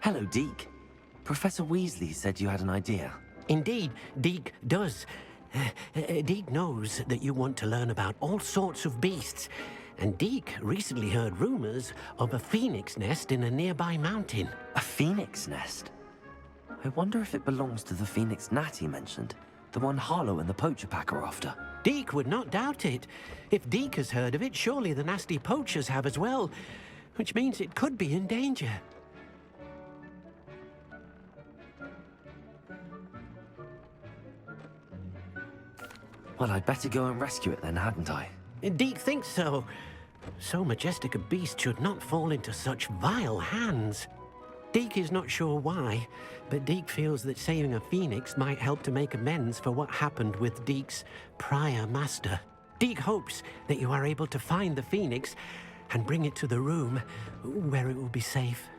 Hello, Deke. Professor Weasley said you had an idea. Indeed, Deke does. Deke knows that you want to learn about all sorts of beasts, and Deke recently heard rumors of a phoenix nest in a nearby mountain. A phoenix nest? I wonder if it belongs to the phoenix gnat he mentioned. The one Harlow and the poacher pack are after. Deke would not doubt it. If Deke has heard of it, surely the nasty poachers have as well, which means it could be in danger. Well, I'd better go and rescue it then, hadn't I? Deke thinks so. So majestic a beast should not fall into such vile hands. Deke is not sure why, but Deke feels that saving a phoenix might help to make amends for what happened with Deke's prior master. Deke hopes that you are able to find the phoenix and bring it to the room where it will be safe.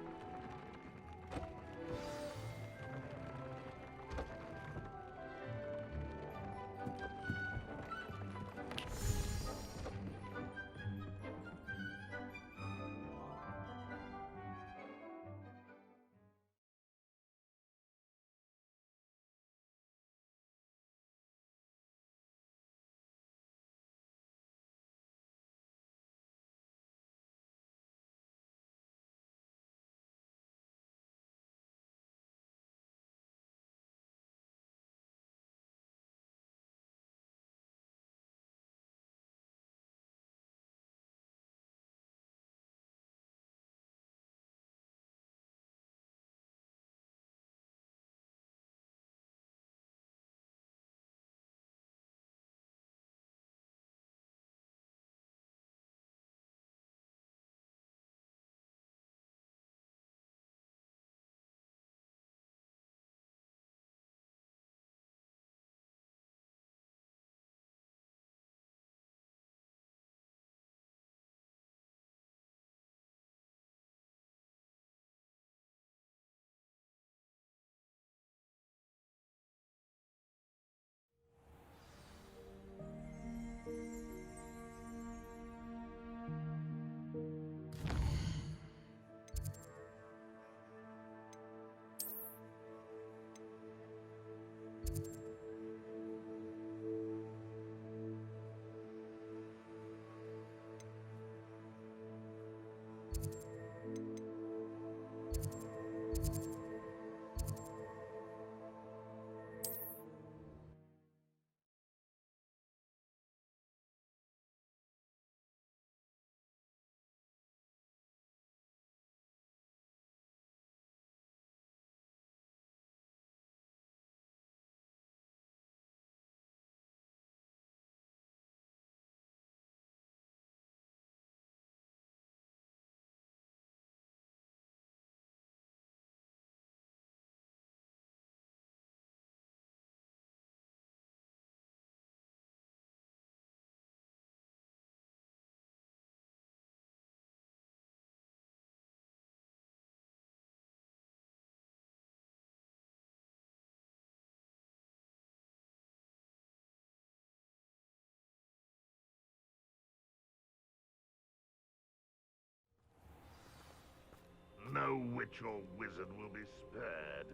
witch or wizard will be spared.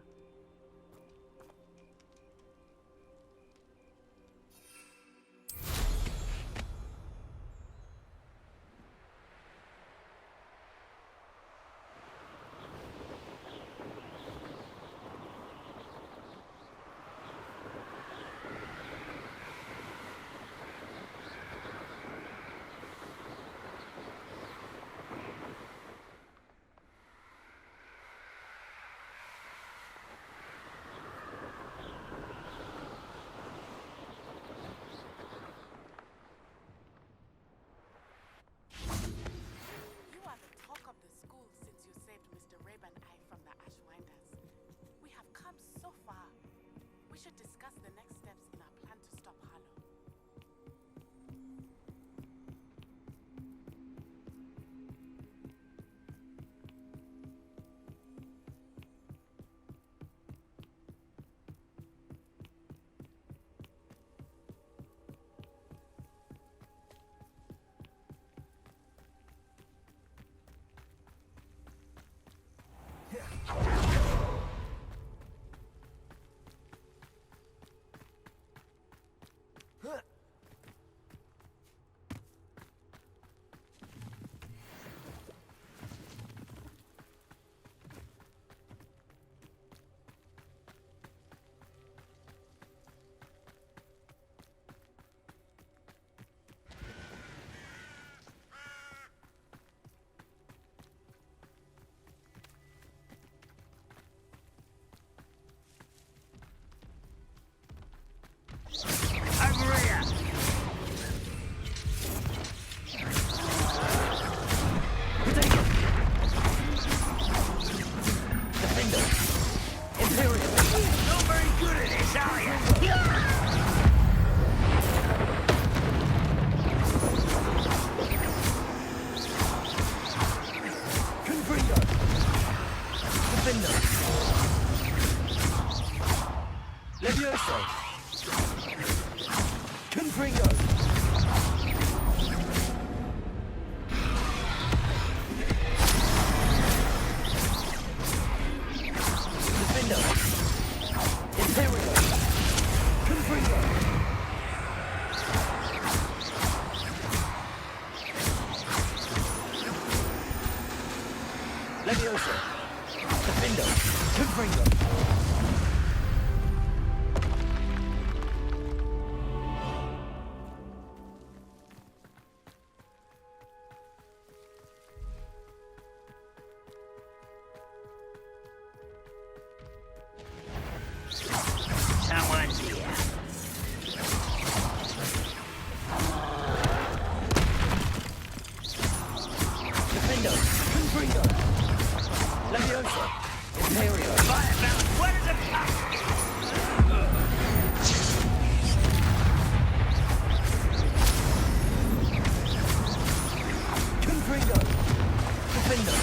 We should discuss the next steps in our plan to stop Harlow. Someone's here. Defender, Confringo, Leviosa, Imperio. Firebound, where does it come? Confringo, Defender.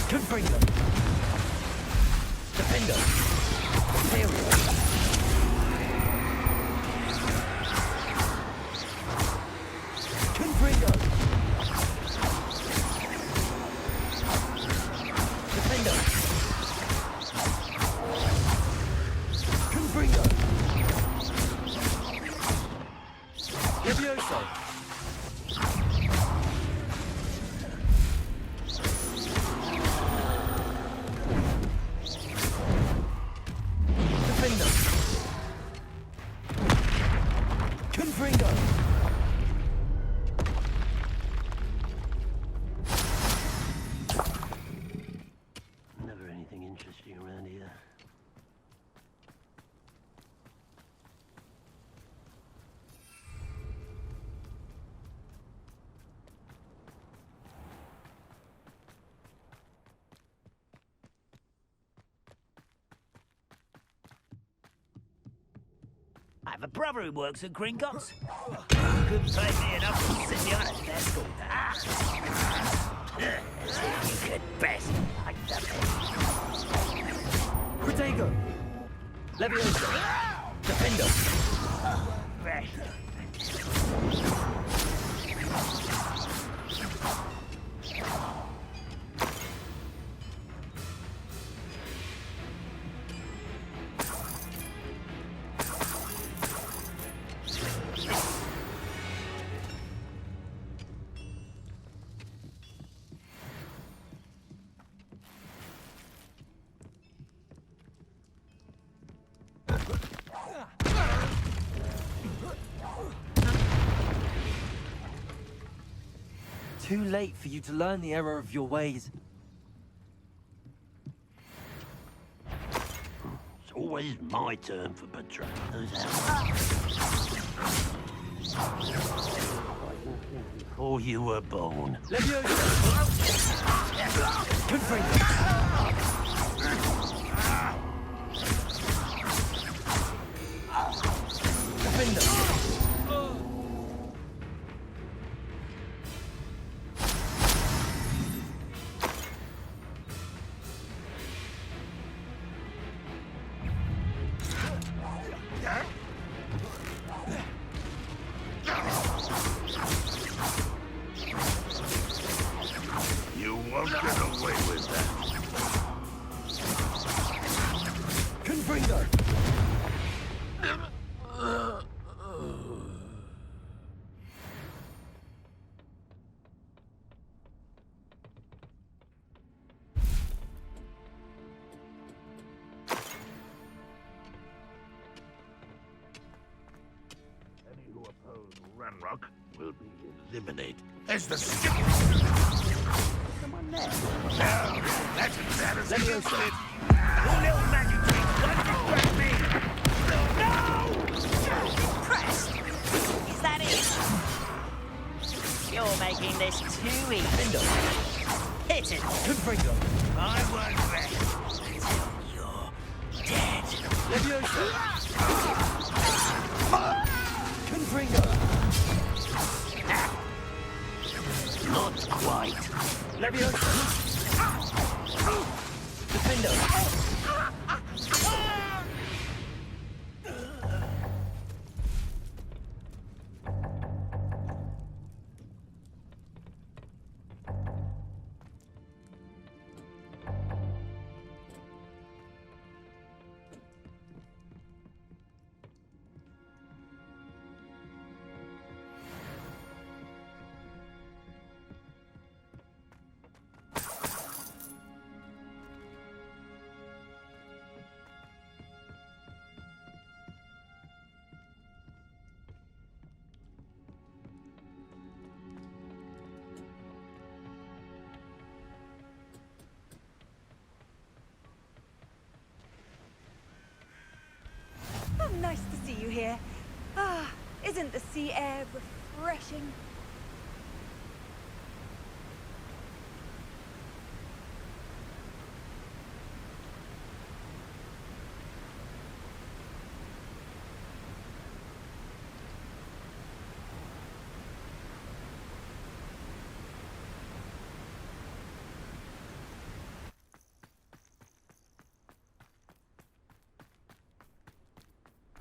Confringo, Defender, Imperio. Confringo, Defender, Confringo, Levioso. Defender, Confringo. Never anything interesting around here. I have a brother who works at Gringotts. Couldn't pay me enough to sit behind a desk all day. As if you could best like the Protego, Leviosa, Defender, too late for you to learn the error of your ways. It's always my turn for betrayals. Before you were born. You won't get away with that. Confringo! Any who oppose Ranrock will be eliminated. There's the skip. Someone there. No, that's as bad as it is. Your little magic tricks don't distract me. No! Impressed? Is that it? You're making this too easy. Hit it. Confringo! I won't rest until you're dead. Leviosa! Confringo! Not quite. Leviosa! Defendo! Oh, nice to see you here. Ah, isn't the sea air refreshing?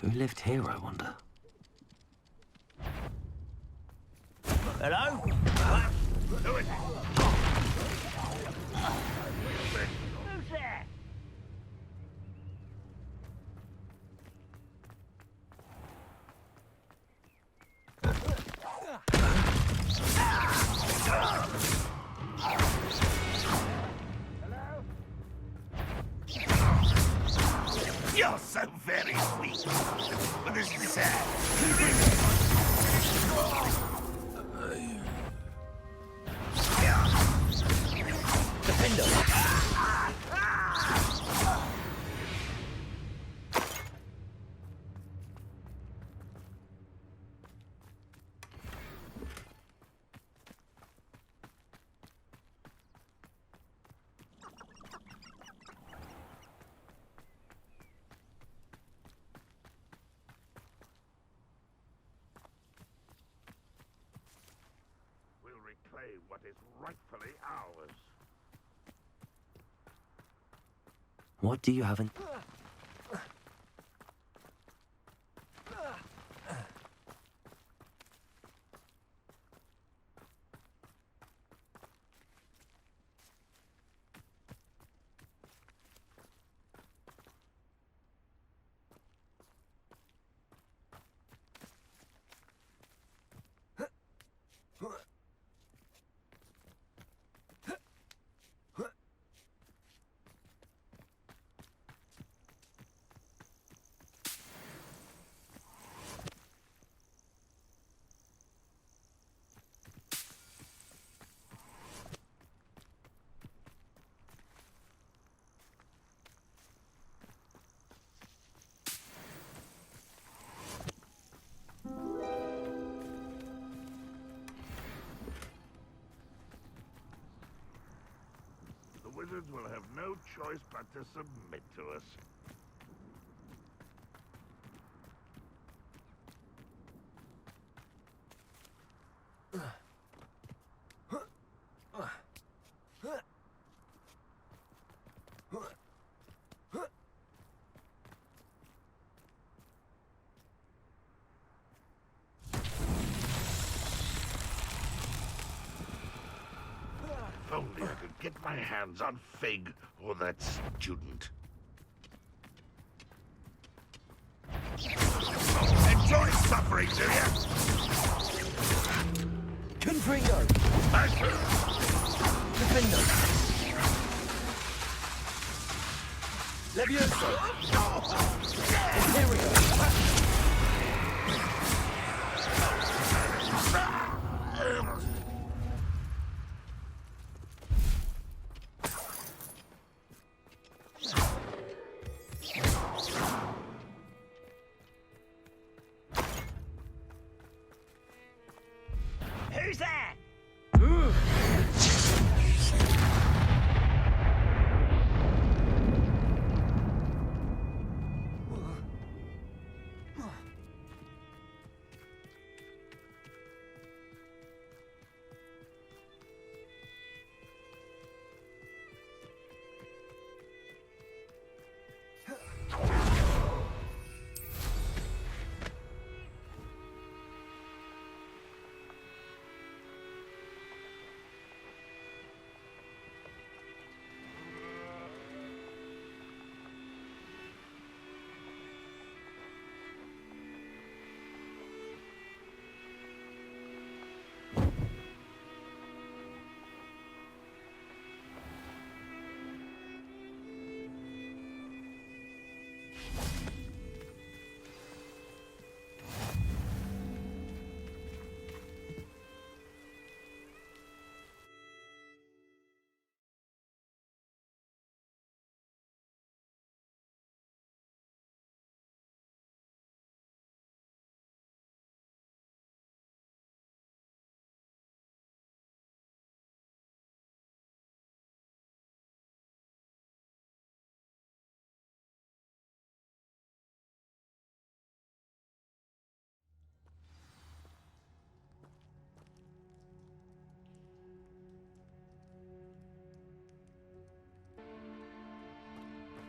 Who lived here, I wonder? Hello? Do it. Who's there? You're so very sweet. But this is sad. Defendo! We'll reclaim what is rightfully ours. What do you have in... wizards will have no choice but to submit to us. If only I could get my hands on Fig or that student. Enjoy suffering, do you? Confringo! Defendo! Levioso! Imperio! Who's that?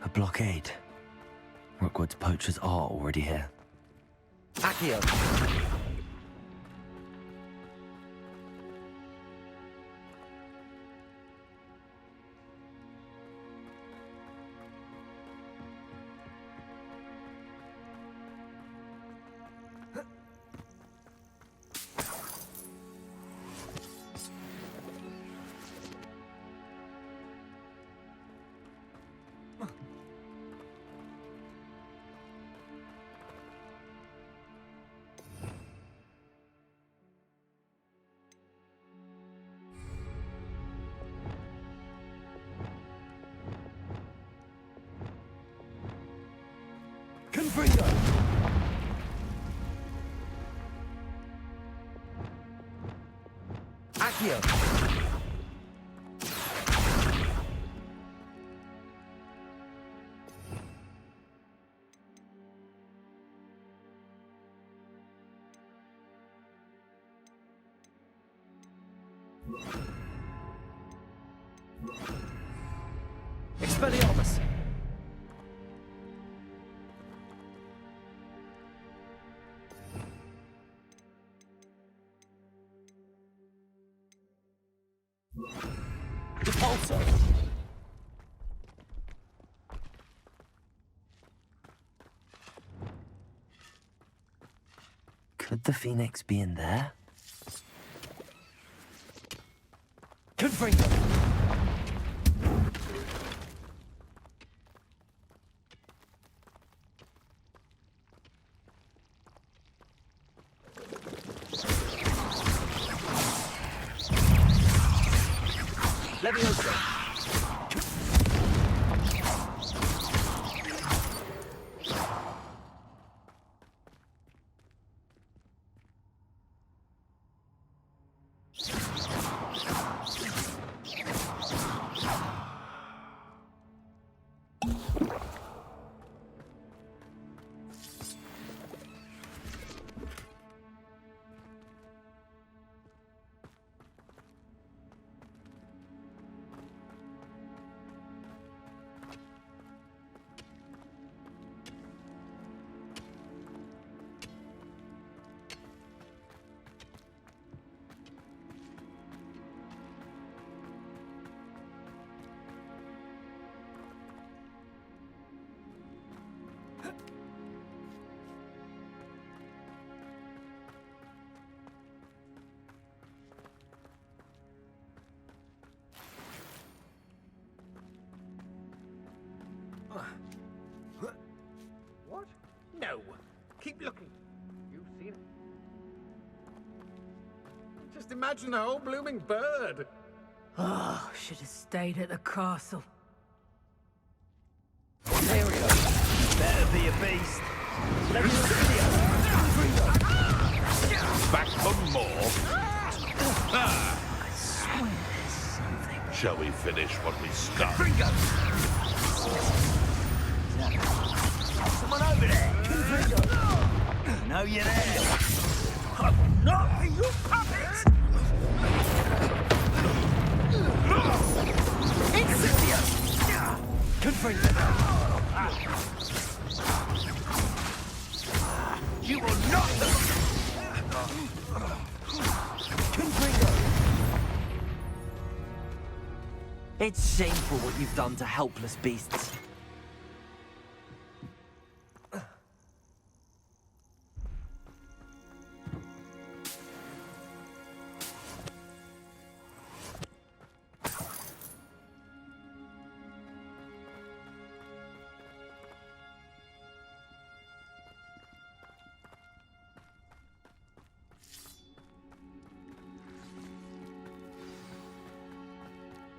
A blockade. Rookwood's poachers are already here. Accio! Confringo! Accio! Expelliarmus! Repulsor! Could the Phoenix be in there? Confringo! Levioso! looking. You've seen it. Just imagine a whole blooming bird. Oh, should have stayed at the castle. There we go. Better be a beast. Let me see you. Back for more. I swear there's something. Shall we finish what we started? Gringo! Someone over there! Gringo! No, you're there! I will not be your puppet! Incendio! Confringo! You will not... Confringo! It's shameful what you've done to helpless beasts.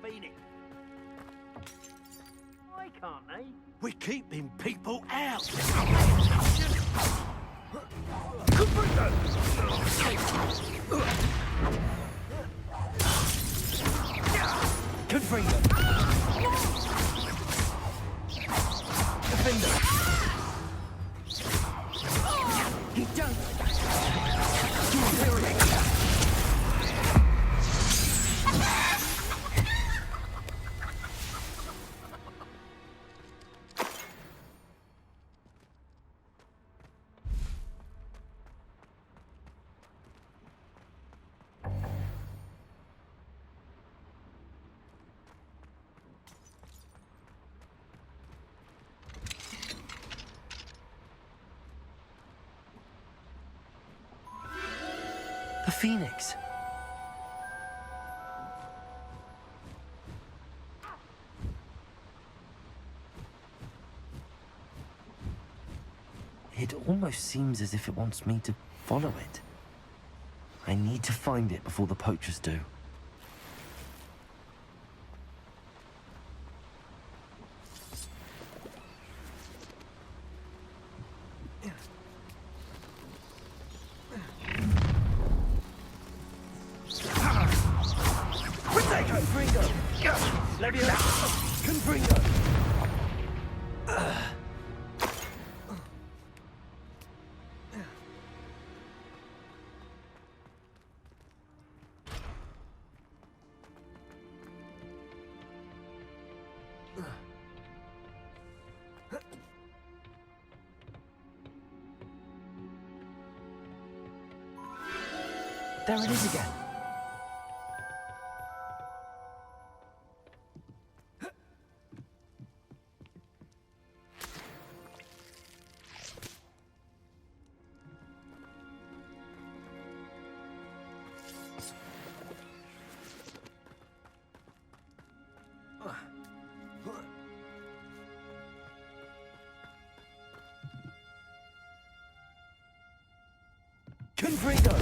Phoenix. Why can't they? We're keeping people out. Confringo. Defender. You don't. The Phoenix. It almost seems as if it wants me to follow it. I need to find it before the poachers do. There it is again. Confringo!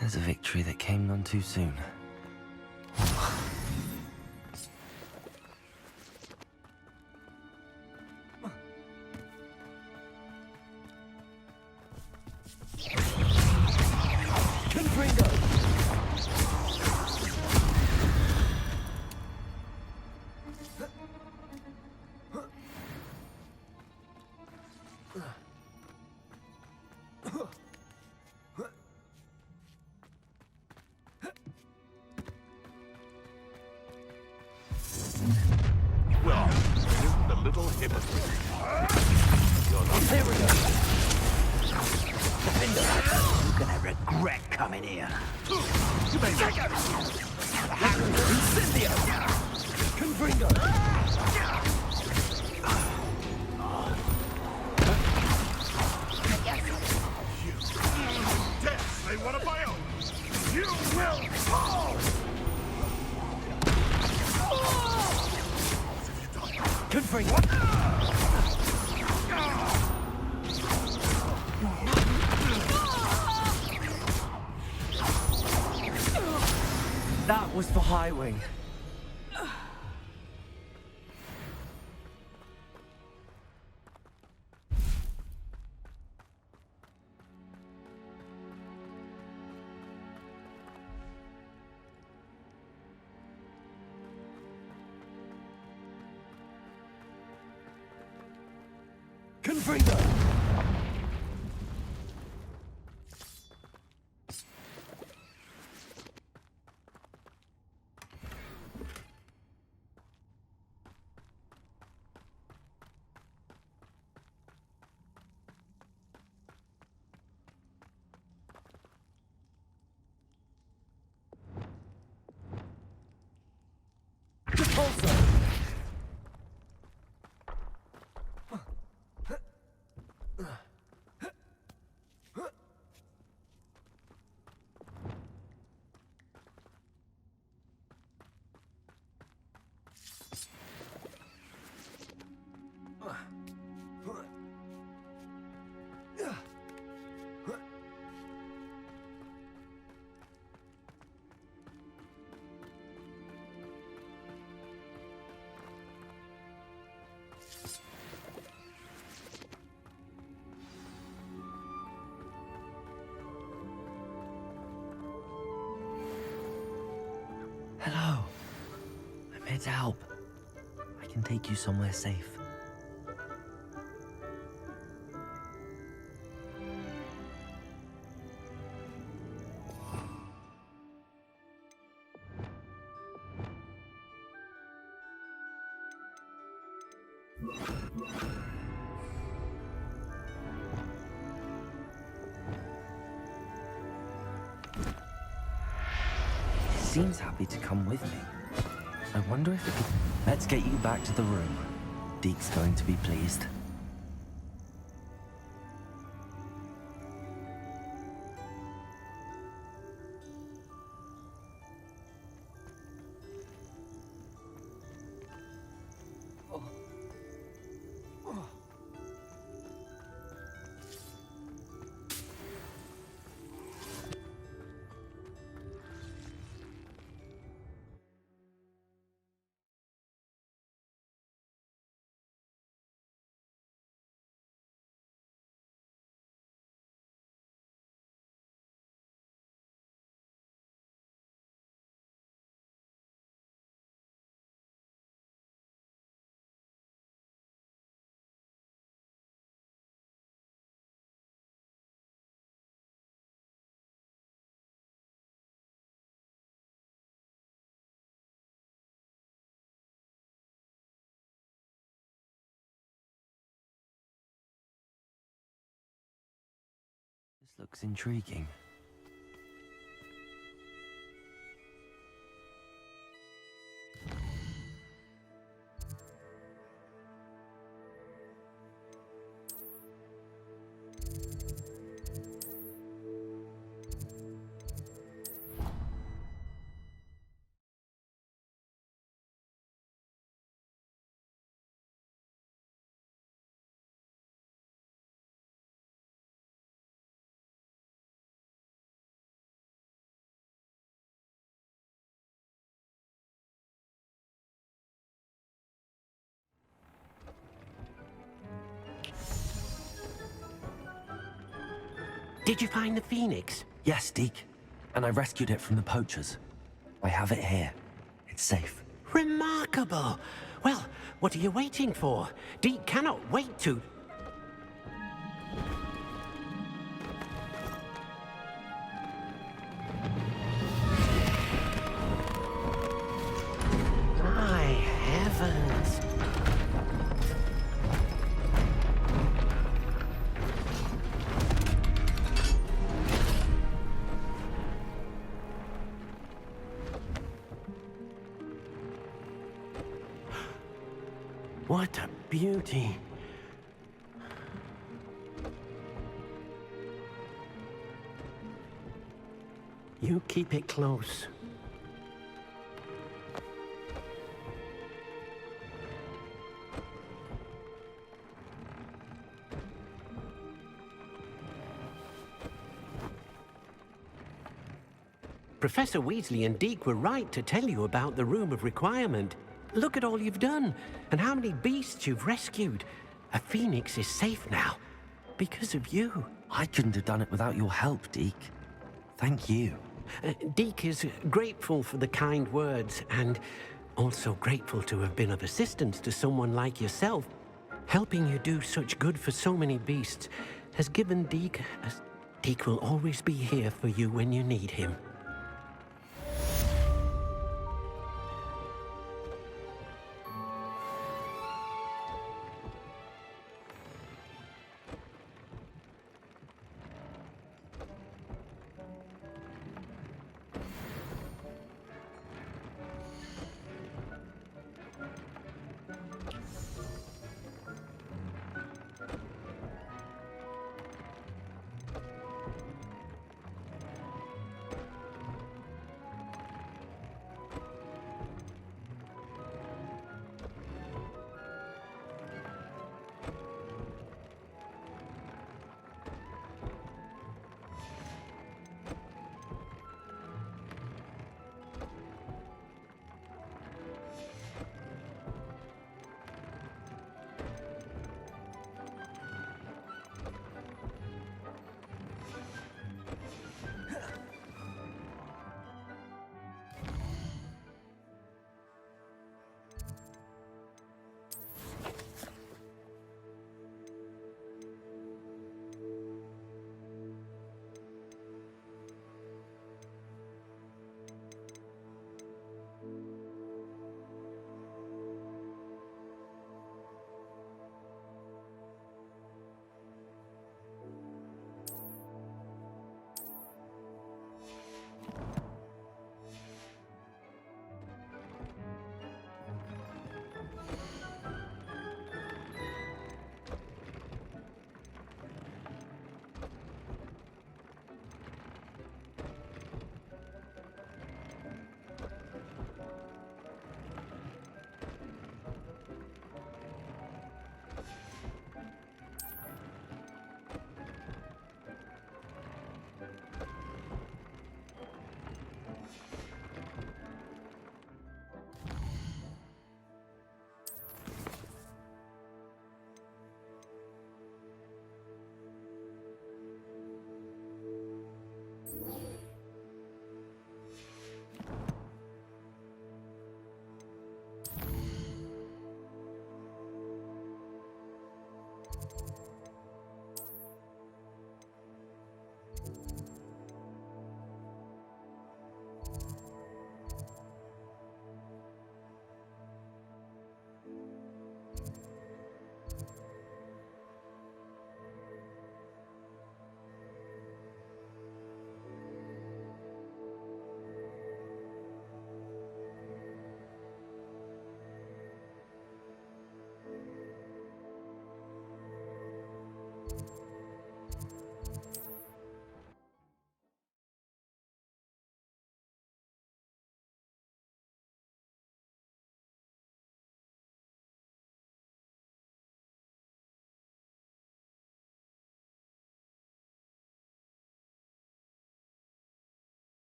There's a victory that came none too soon. Well, isn't a little hypocrite. You're not there. We go. You're gonna regret coming here. You may make it. Incendio! Confringo! Dare say one of my own. You will fall. Confringo! That was for Highwing. Confringo! Hello. I'm here to help. I can take you somewhere safe. Seems happy to come with me. I wonder if it could... Let's get you back to the room. Deke's going to be pleased. This looks intriguing. Did you find the phoenix? Yes, Deke. and I rescued it from the poachers. I have it here. It's safe. Remarkable! Well, what are you waiting for? Deke cannot wait to... My heavens! What a beauty. You keep it close. Professor Weasley and Deke were right to tell you about the Room of Requirement. Look at all you've done, and how many beasts you've rescued. A phoenix is safe now, because of you. I couldn't have done it without your help, Deke. Thank you. Deke is grateful for the kind words, and also grateful to have been of assistance to someone like yourself. Helping you do such good for so many beasts has given Deke... Deke will always be here for you when you need him.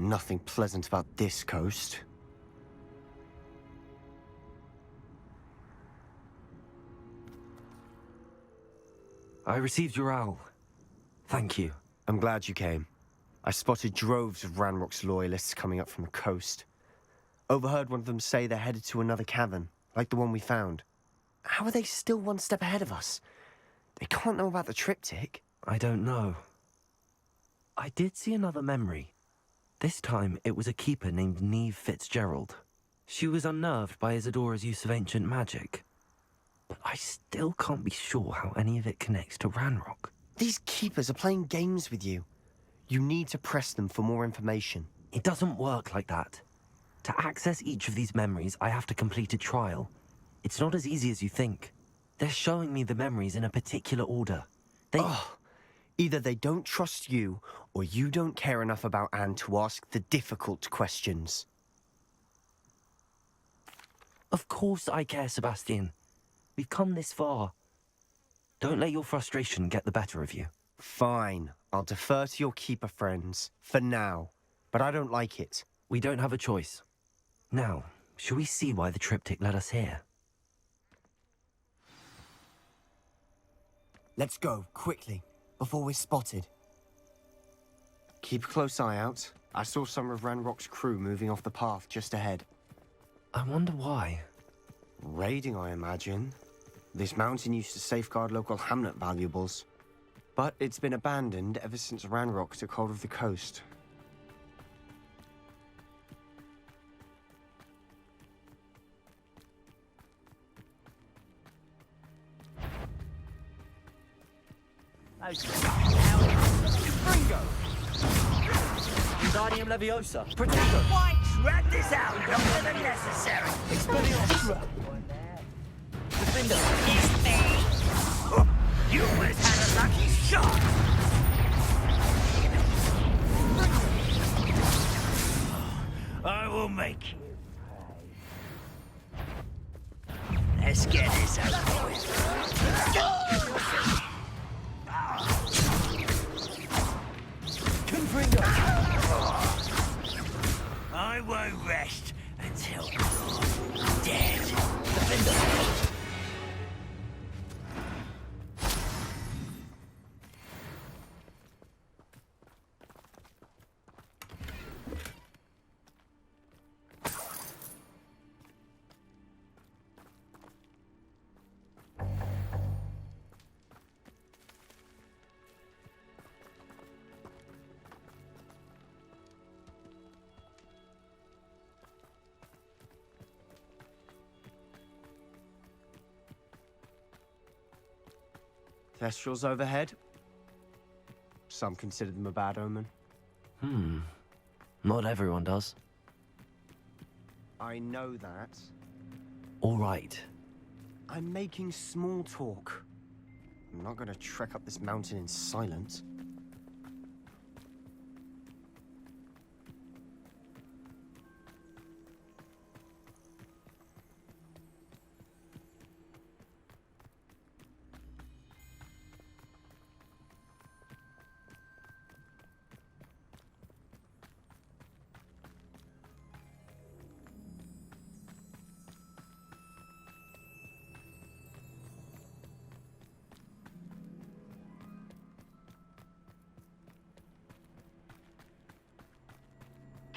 nothing pleasant about this coast. I received your owl. Thank you. I'm glad you came. I spotted droves of Ranrock's loyalists coming up from the coast. Overheard one of them say they're headed to another cavern, like the one we found. How are they still one step ahead of us? They can't know about the triptych. I don't know. I did see another memory. This time, it was a keeper named Neve Fitzgerald. She was unnerved by Isadora's use of ancient magic. But I still can't be sure how any of it connects to Ranrock. These keepers are playing games with you. You need to press them for more information. It doesn't work like that. To access each of these memories, I have to complete a trial. It's not as easy as you think. They're showing me the memories in a particular order. Either they don't trust you, or you don't care enough about Anne to ask the difficult questions. Of course I care, Sebastian. We've come this far. Don't let your frustration get the better of you. Fine. I'll defer to your keeper friends, for now. But I don't like it. We don't have a choice. Now, shall we see why the triptych led us here? Let's go, quickly, before we're spotted. Keep a close eye out. I saw some of Ranrock's crew moving off the path just ahead. I wonder why. Raiding, I imagine. This mountain used to safeguard local hamlet valuables. But it's been abandoned ever since Ranrock took hold of the coast. Fringo! Wingardium Leviosa! Protector! Why drag this out longer than necessary? Expelliarmus! Defender! It's me! You always had a lucky shot! I will make you pay. Let's get this over with. Confringo! I won't rest until you're dead. Defender! Thestrals overhead. Some consider them a bad omen. Not everyone does. I know that. All right. I'm making small talk. I'm not going to trek up this mountain in silence.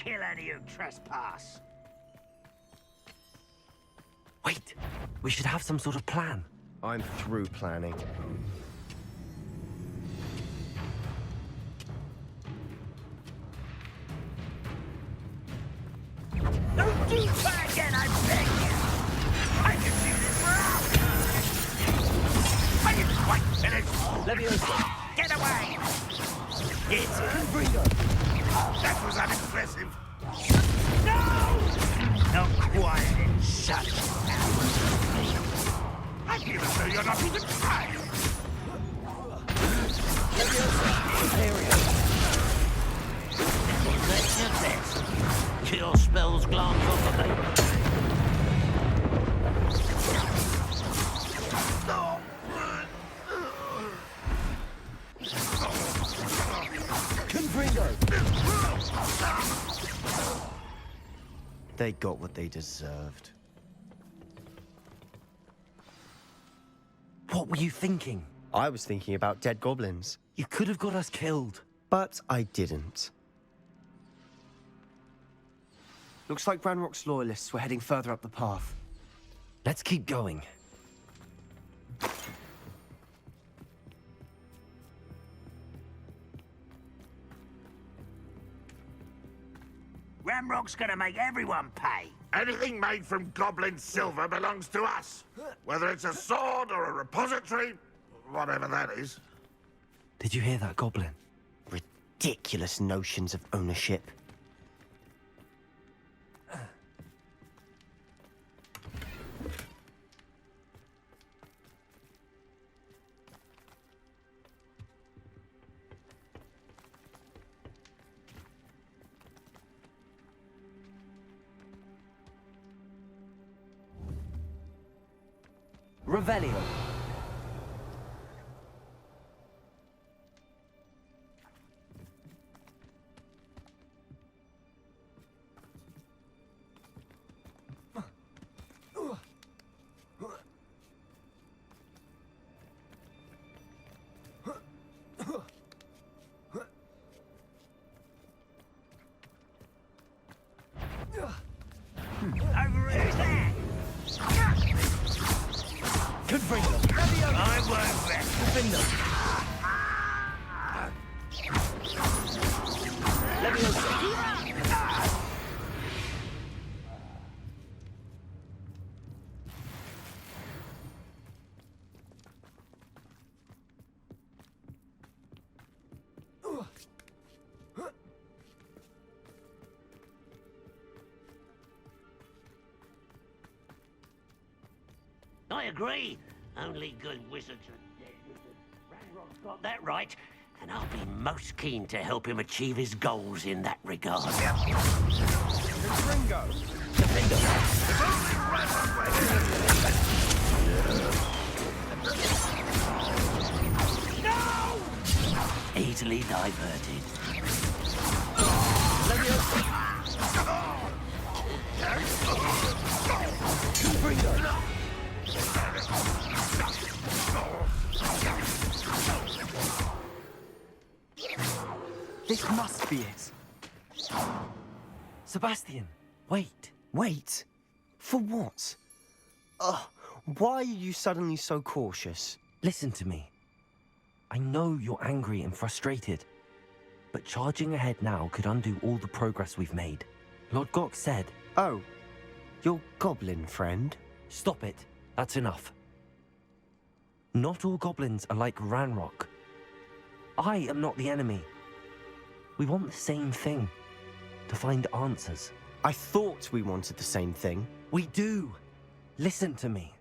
Kill any who trespass. Wait, we should have some sort of plan. I'm through planning. Don't do that again, I beg you! I can do this for hours! I didn't quite finish! Leviosa! Get away! It's a that was unimpressive. No! Not quiet in such I feel as though you're not even trying. That's your best. Kill spells glance off of me. Confringo! They got what they deserved. What were you thinking? I was thinking about dead goblins. You could have got us killed. But I didn't. Looks like Ranrock's loyalists were heading further up the path. Let's keep going. Ramrock's gonna make everyone pay. Anything made from goblin silver belongs to us. Whether it's a sword or a repository, whatever that is. Did you hear that, Goblin? Ridiculous notions of ownership. Revelio. Over here, there. Could bring them. I won't rest. Defend them. I agree. Only good wizards are dead wizards. Ranrock's got that right, and I'll be most keen to help him achieve his goals in that regard. Ringo. Defend them. No! Easily diverted. This must be it. Sebastian, wait. Wait? For what? Why are you suddenly so cautious? Listen to me. I know you're angry and frustrated, but charging ahead now could undo all the progress we've made. Lord Gok said... Oh, your goblin friend? Stop it. That's enough. Not all goblins are like Ranrock. I am not the enemy. We want the same thing. To find answers. I thought we wanted the same thing. We do. Listen to me.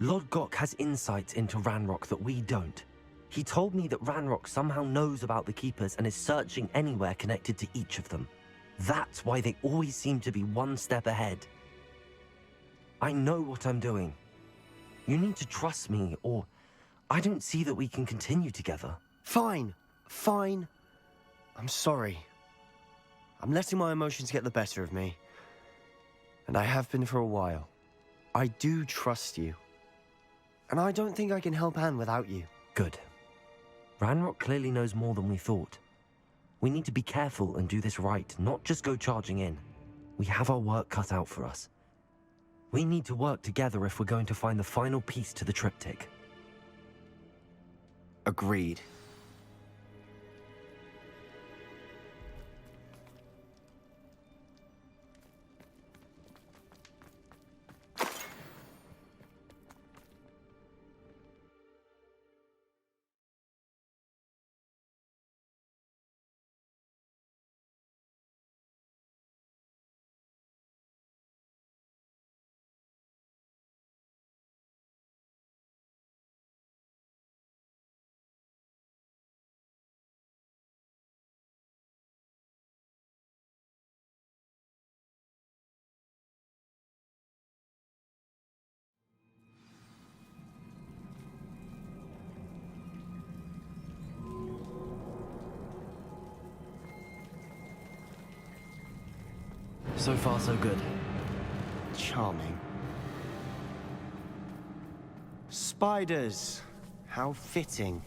Lord Gok has insights into Ranrock that we don't. He told me that Ranrock somehow knows about the Keepers and is searching anywhere connected to each of them. That's why they always seem to be one step ahead. I know what I'm doing. You need to trust me, or I don't see that we can continue together. Fine. Fine. I'm sorry. I'm letting my emotions get the better of me. And I have been for a while. I do trust you. And I don't think I can help Anne without you. Good. Ranrock clearly knows more than we thought. We need to be careful and do this right, not just go charging in. We have our work cut out for us. We need to work together if we're going to find the final piece to the triptych. Agreed. So far, so good. Charming. Spiders. How fitting.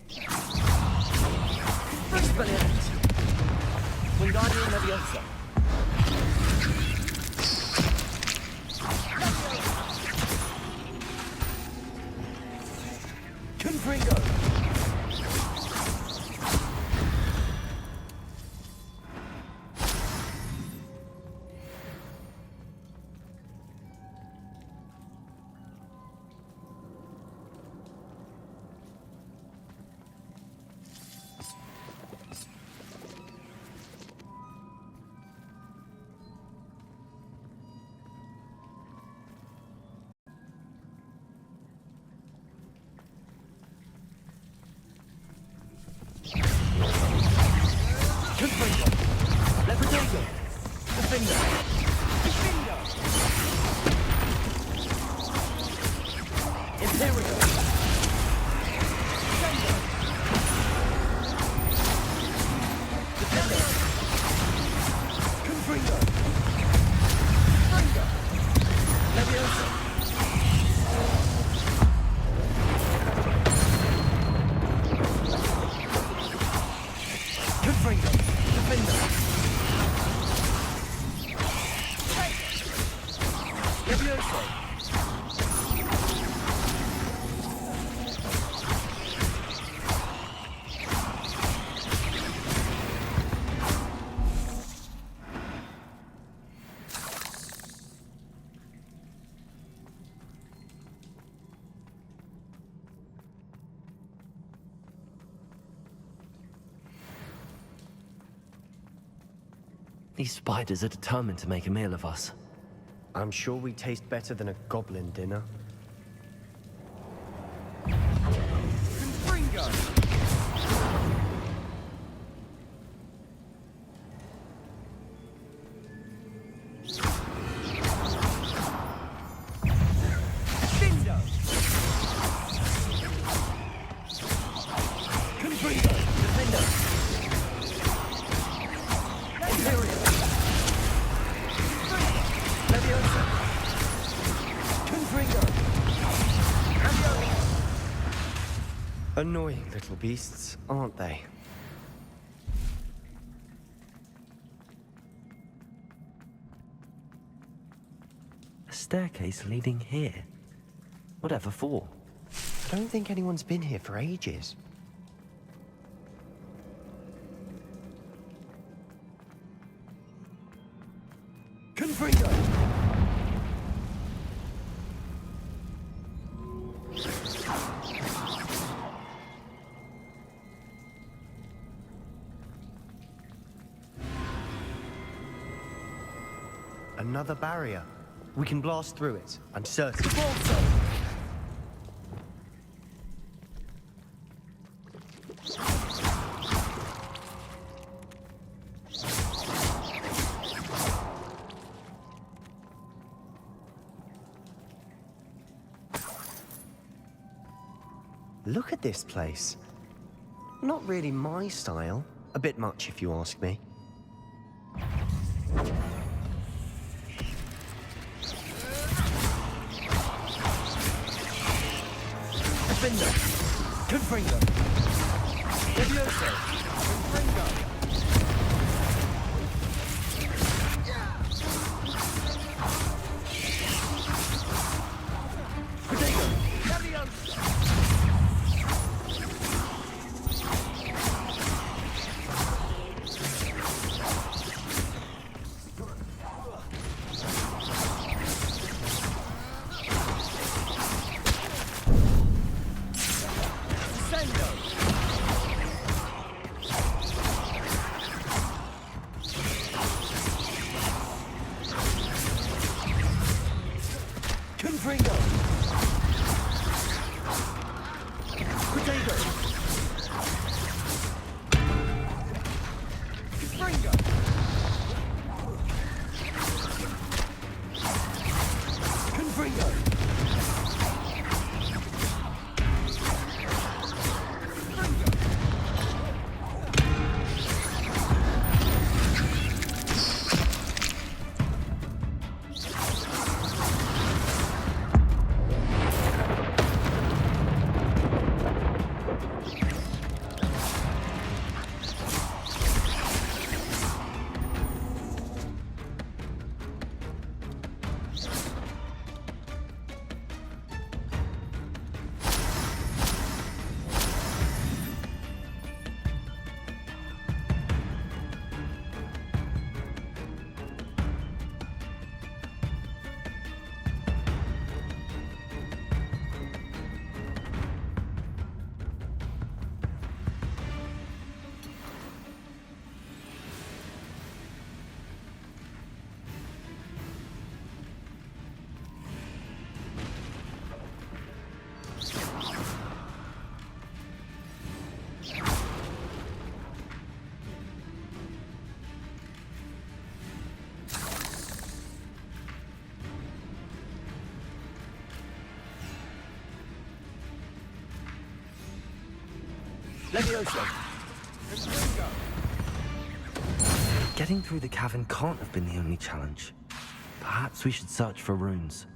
Expelliarmus. Wingardium Leviosa. Confringo. These spiders are determined to make a meal of us. I'm sure we taste better than a goblin dinner. Annoying little beasts, aren't they? A staircase leading here? Whatever for? I don't think anyone's been here for ages. Confringo! Another barrier. We can blast through it, I'm certain. Look at this place. Not really my style. A bit much, if you ask me. Defender. Confringo. Leviosa. Confringo. Getting through the cavern can't have been the only challenge. Perhaps we should search for runes.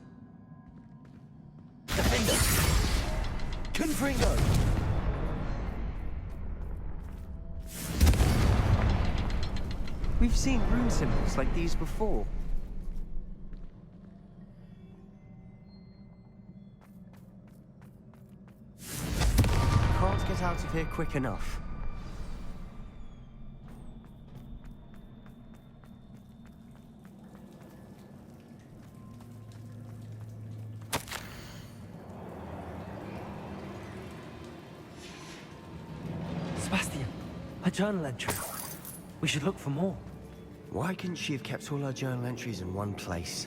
We've seen rune symbols like these before. Can't get out of here quick enough. Sebastian, a journal entry. We should look for more. Why couldn't she have kept all her journal entries in one place?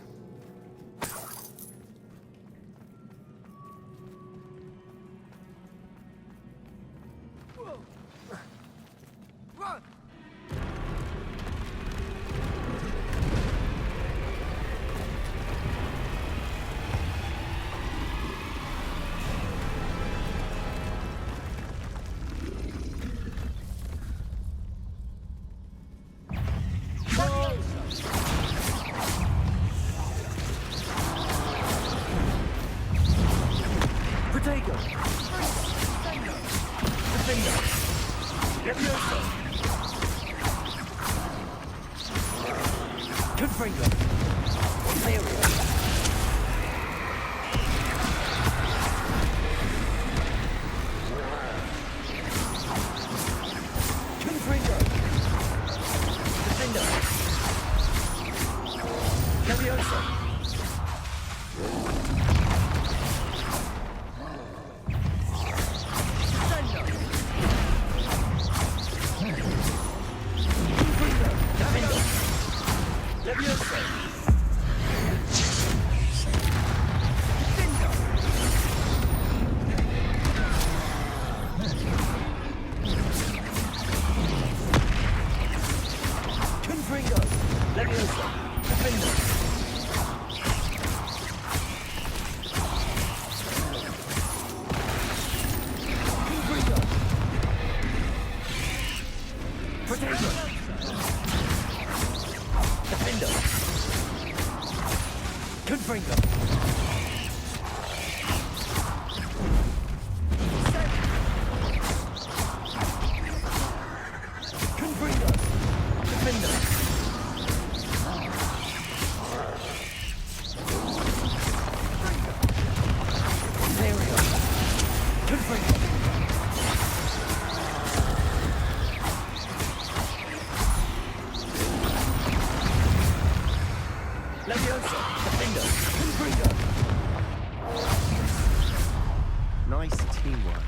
Nice teamwork.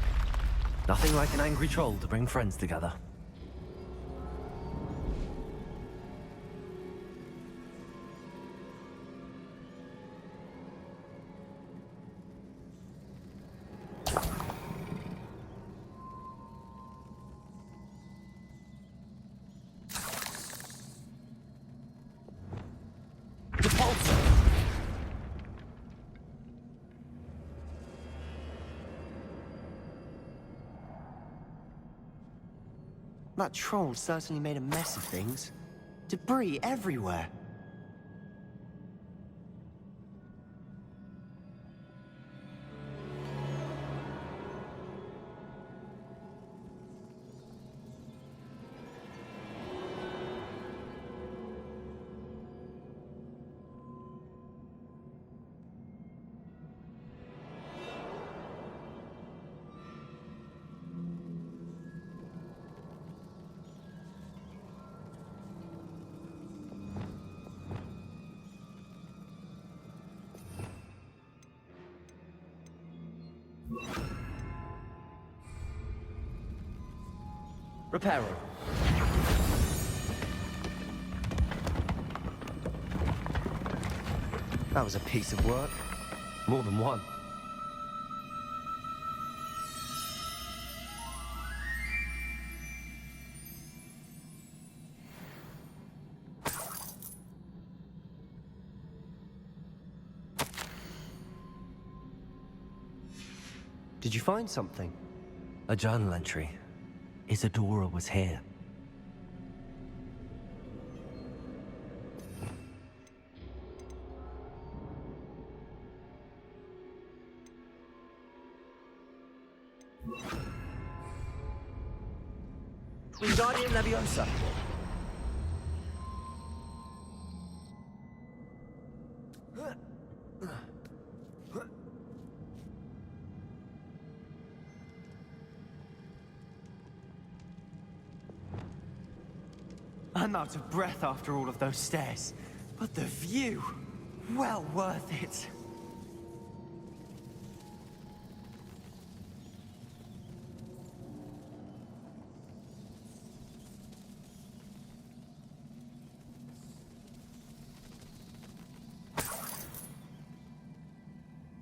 Nothing like an angry troll to bring friends together. That troll certainly made a mess of things. Debris everywhere. Reparo. That was a piece of work. More than one. Did you find something? A journal entry. Isadora was here. Wingardium Leviosa. I'm out of breath after all of those stairs, but the view, well worth it.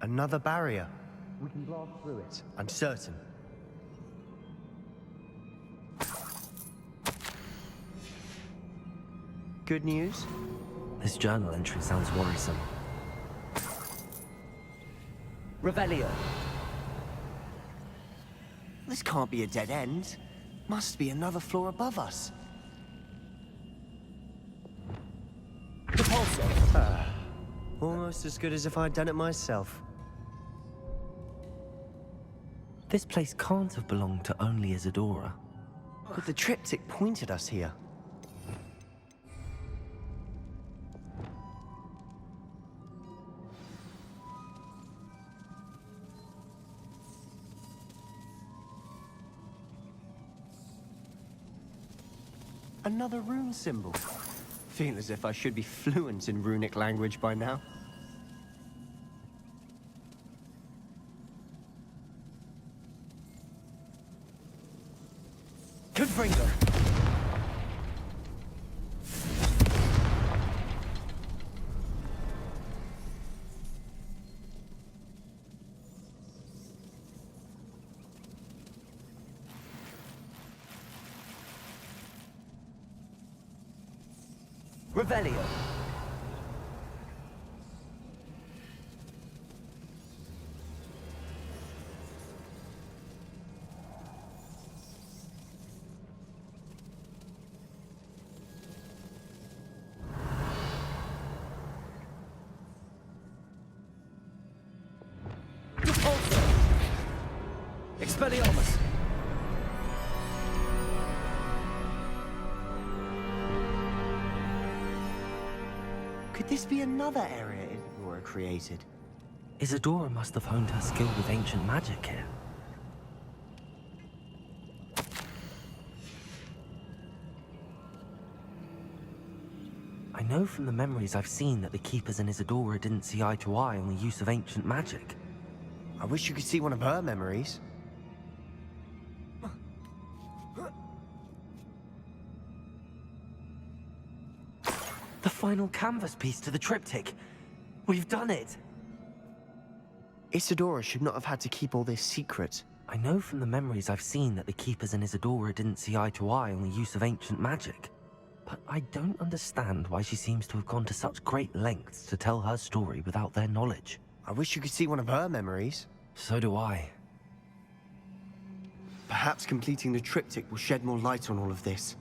Another barrier. We can blast through it, I'm certain. Good news? This journal entry sounds worrisome. Revelio. This can't be a dead end. Must be another floor above us. Repulsor. Almost as good as if I'd done it myself. This place can't have belonged to only Isadora. But the triptych pointed us here. Another rune symbol. Feel as if I should be fluent in runic language by now. Confringo. Revelio. Expelliarmus. Could this be another area Isadora created? Isadora must have honed her skill with ancient magic here. I know from the memories I've seen that the Keepers and Isadora didn't see eye to eye on the use of ancient magic. I wish you could see one of her memories. The final canvas piece to the triptych. We've done it! Isadora should not have had to keep all this secret. I know from the memories I've seen that the Keepers and Isadora didn't see eye to eye on the use of ancient magic. But I don't understand why she seems to have gone to such great lengths to tell her story without their knowledge. I wish you could see one of her memories. So do I. Perhaps completing the triptych will shed more light on all of this.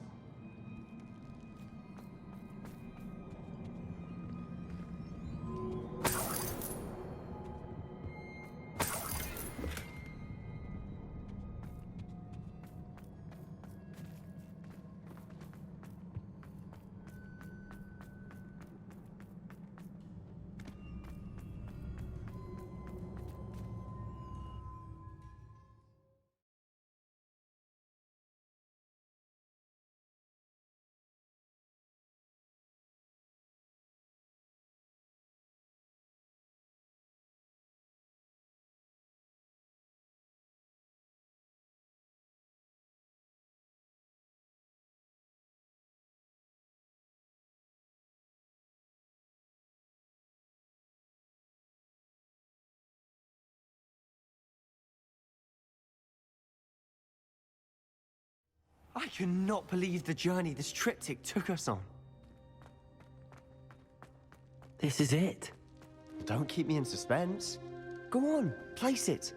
I cannot believe the journey this triptych took us on. This is it. Don't keep me in suspense. Go on, place it.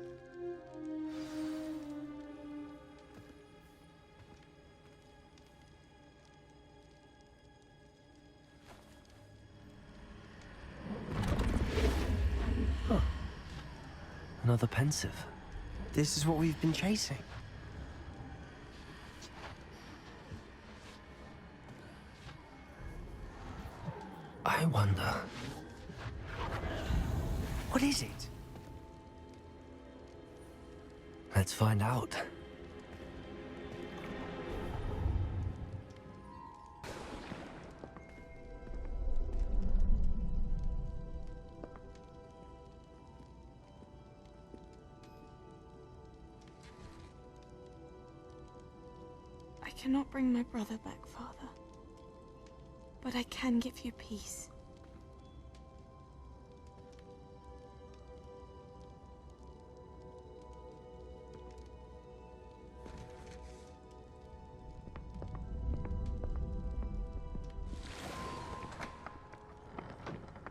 Another pensive. This is what we've been chasing. I wonder... What is it? Let's find out. I cannot bring my brother back, Father. But I can give you peace.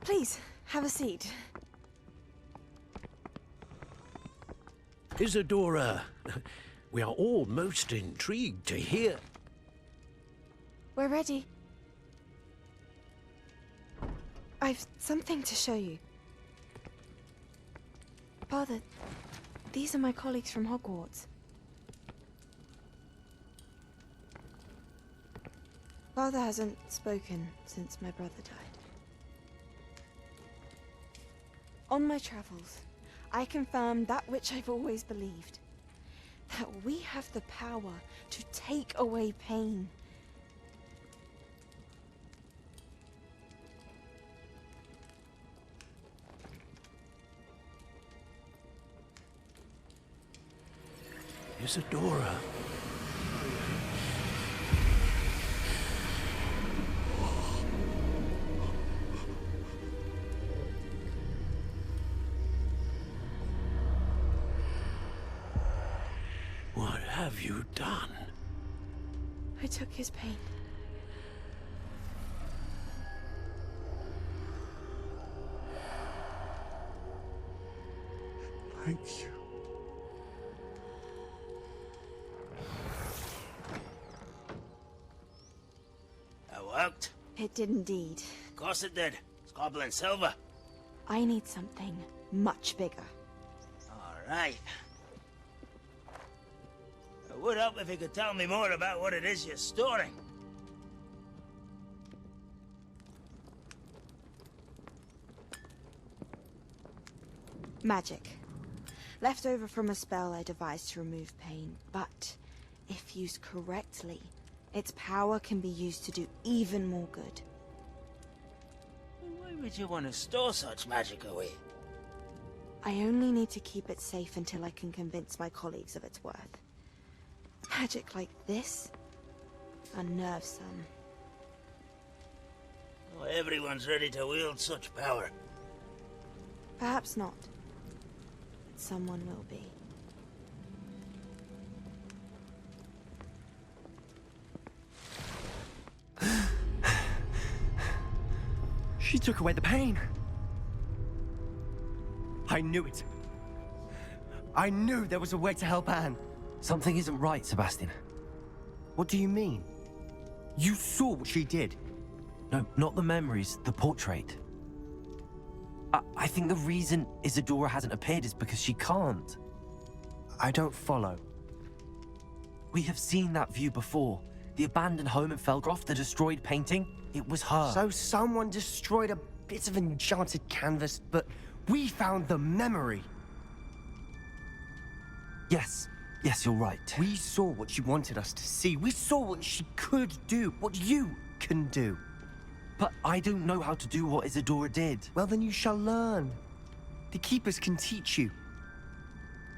Please, have a seat. Isadora, we are all most intrigued to hear. We're ready. I've something to show you. Father, these are my colleagues from Hogwarts. Father hasn't spoken since my brother died. On my travels, I confirmed that which I've always believed. That we have the power to take away pain. Isadora. What have you done? I took his pain. Thank you. That worked? It did indeed. Of course it did. It's goblin silver. I need something much bigger. All right. It would help if you could tell me more about what it is you're storing. Magic. Left over from a spell I devised to remove pain, but if used correctly, its power can be used to do even more good. Why would you want to store such magic away? I only need to keep it safe until I can convince my colleagues of its worth. Magic like this unnerves some. Not everyone's ready to wield such power. Perhaps not. But someone will be. She took away the pain. I knew it. I knew there was a way to help Anne. Something isn't right, Sebastian. What do you mean? You saw what she did. No, not the memories, the portrait. I think the reason Isadora hasn't appeared is because she can't. I don't follow. We have seen that view before. The abandoned home in Felgroth, the destroyed painting, it was her. So someone destroyed a bit of enchanted canvas, but we found the memory. Yes, you're right. We saw what she wanted us to see. We saw what she could do, what you can do. But I don't know how to do what Isadora did. Well, then you shall learn. The Keepers can teach you.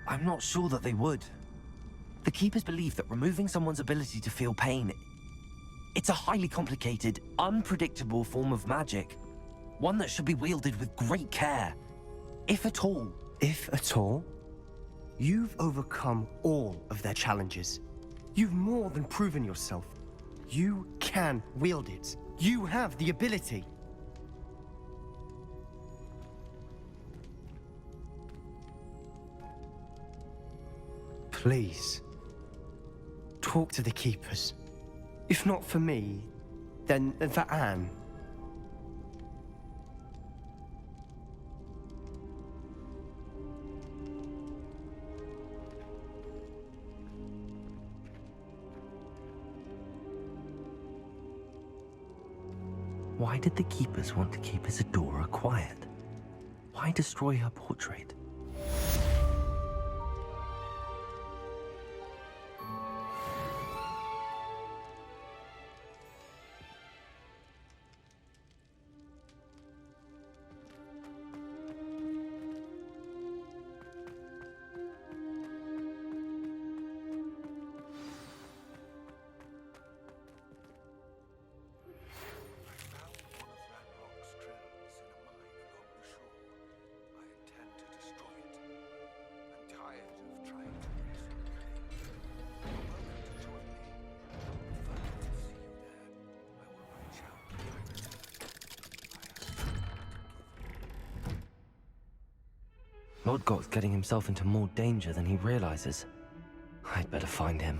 I'm not sure that they would. The Keepers believe that removing someone's ability to feel pain, it's a highly complicated, unpredictable form of magic. One that should be wielded with great care. If at all. If at all? You've overcome all of their challenges. You've more than proven yourself. You can wield it. You have the ability. Please, talk to the Keepers. If not for me, then for Anne. Why did the keepers want to keep Isadora quiet? Why destroy her portrait? Lord Got's getting himself into more danger than he realizes. I'd better find him.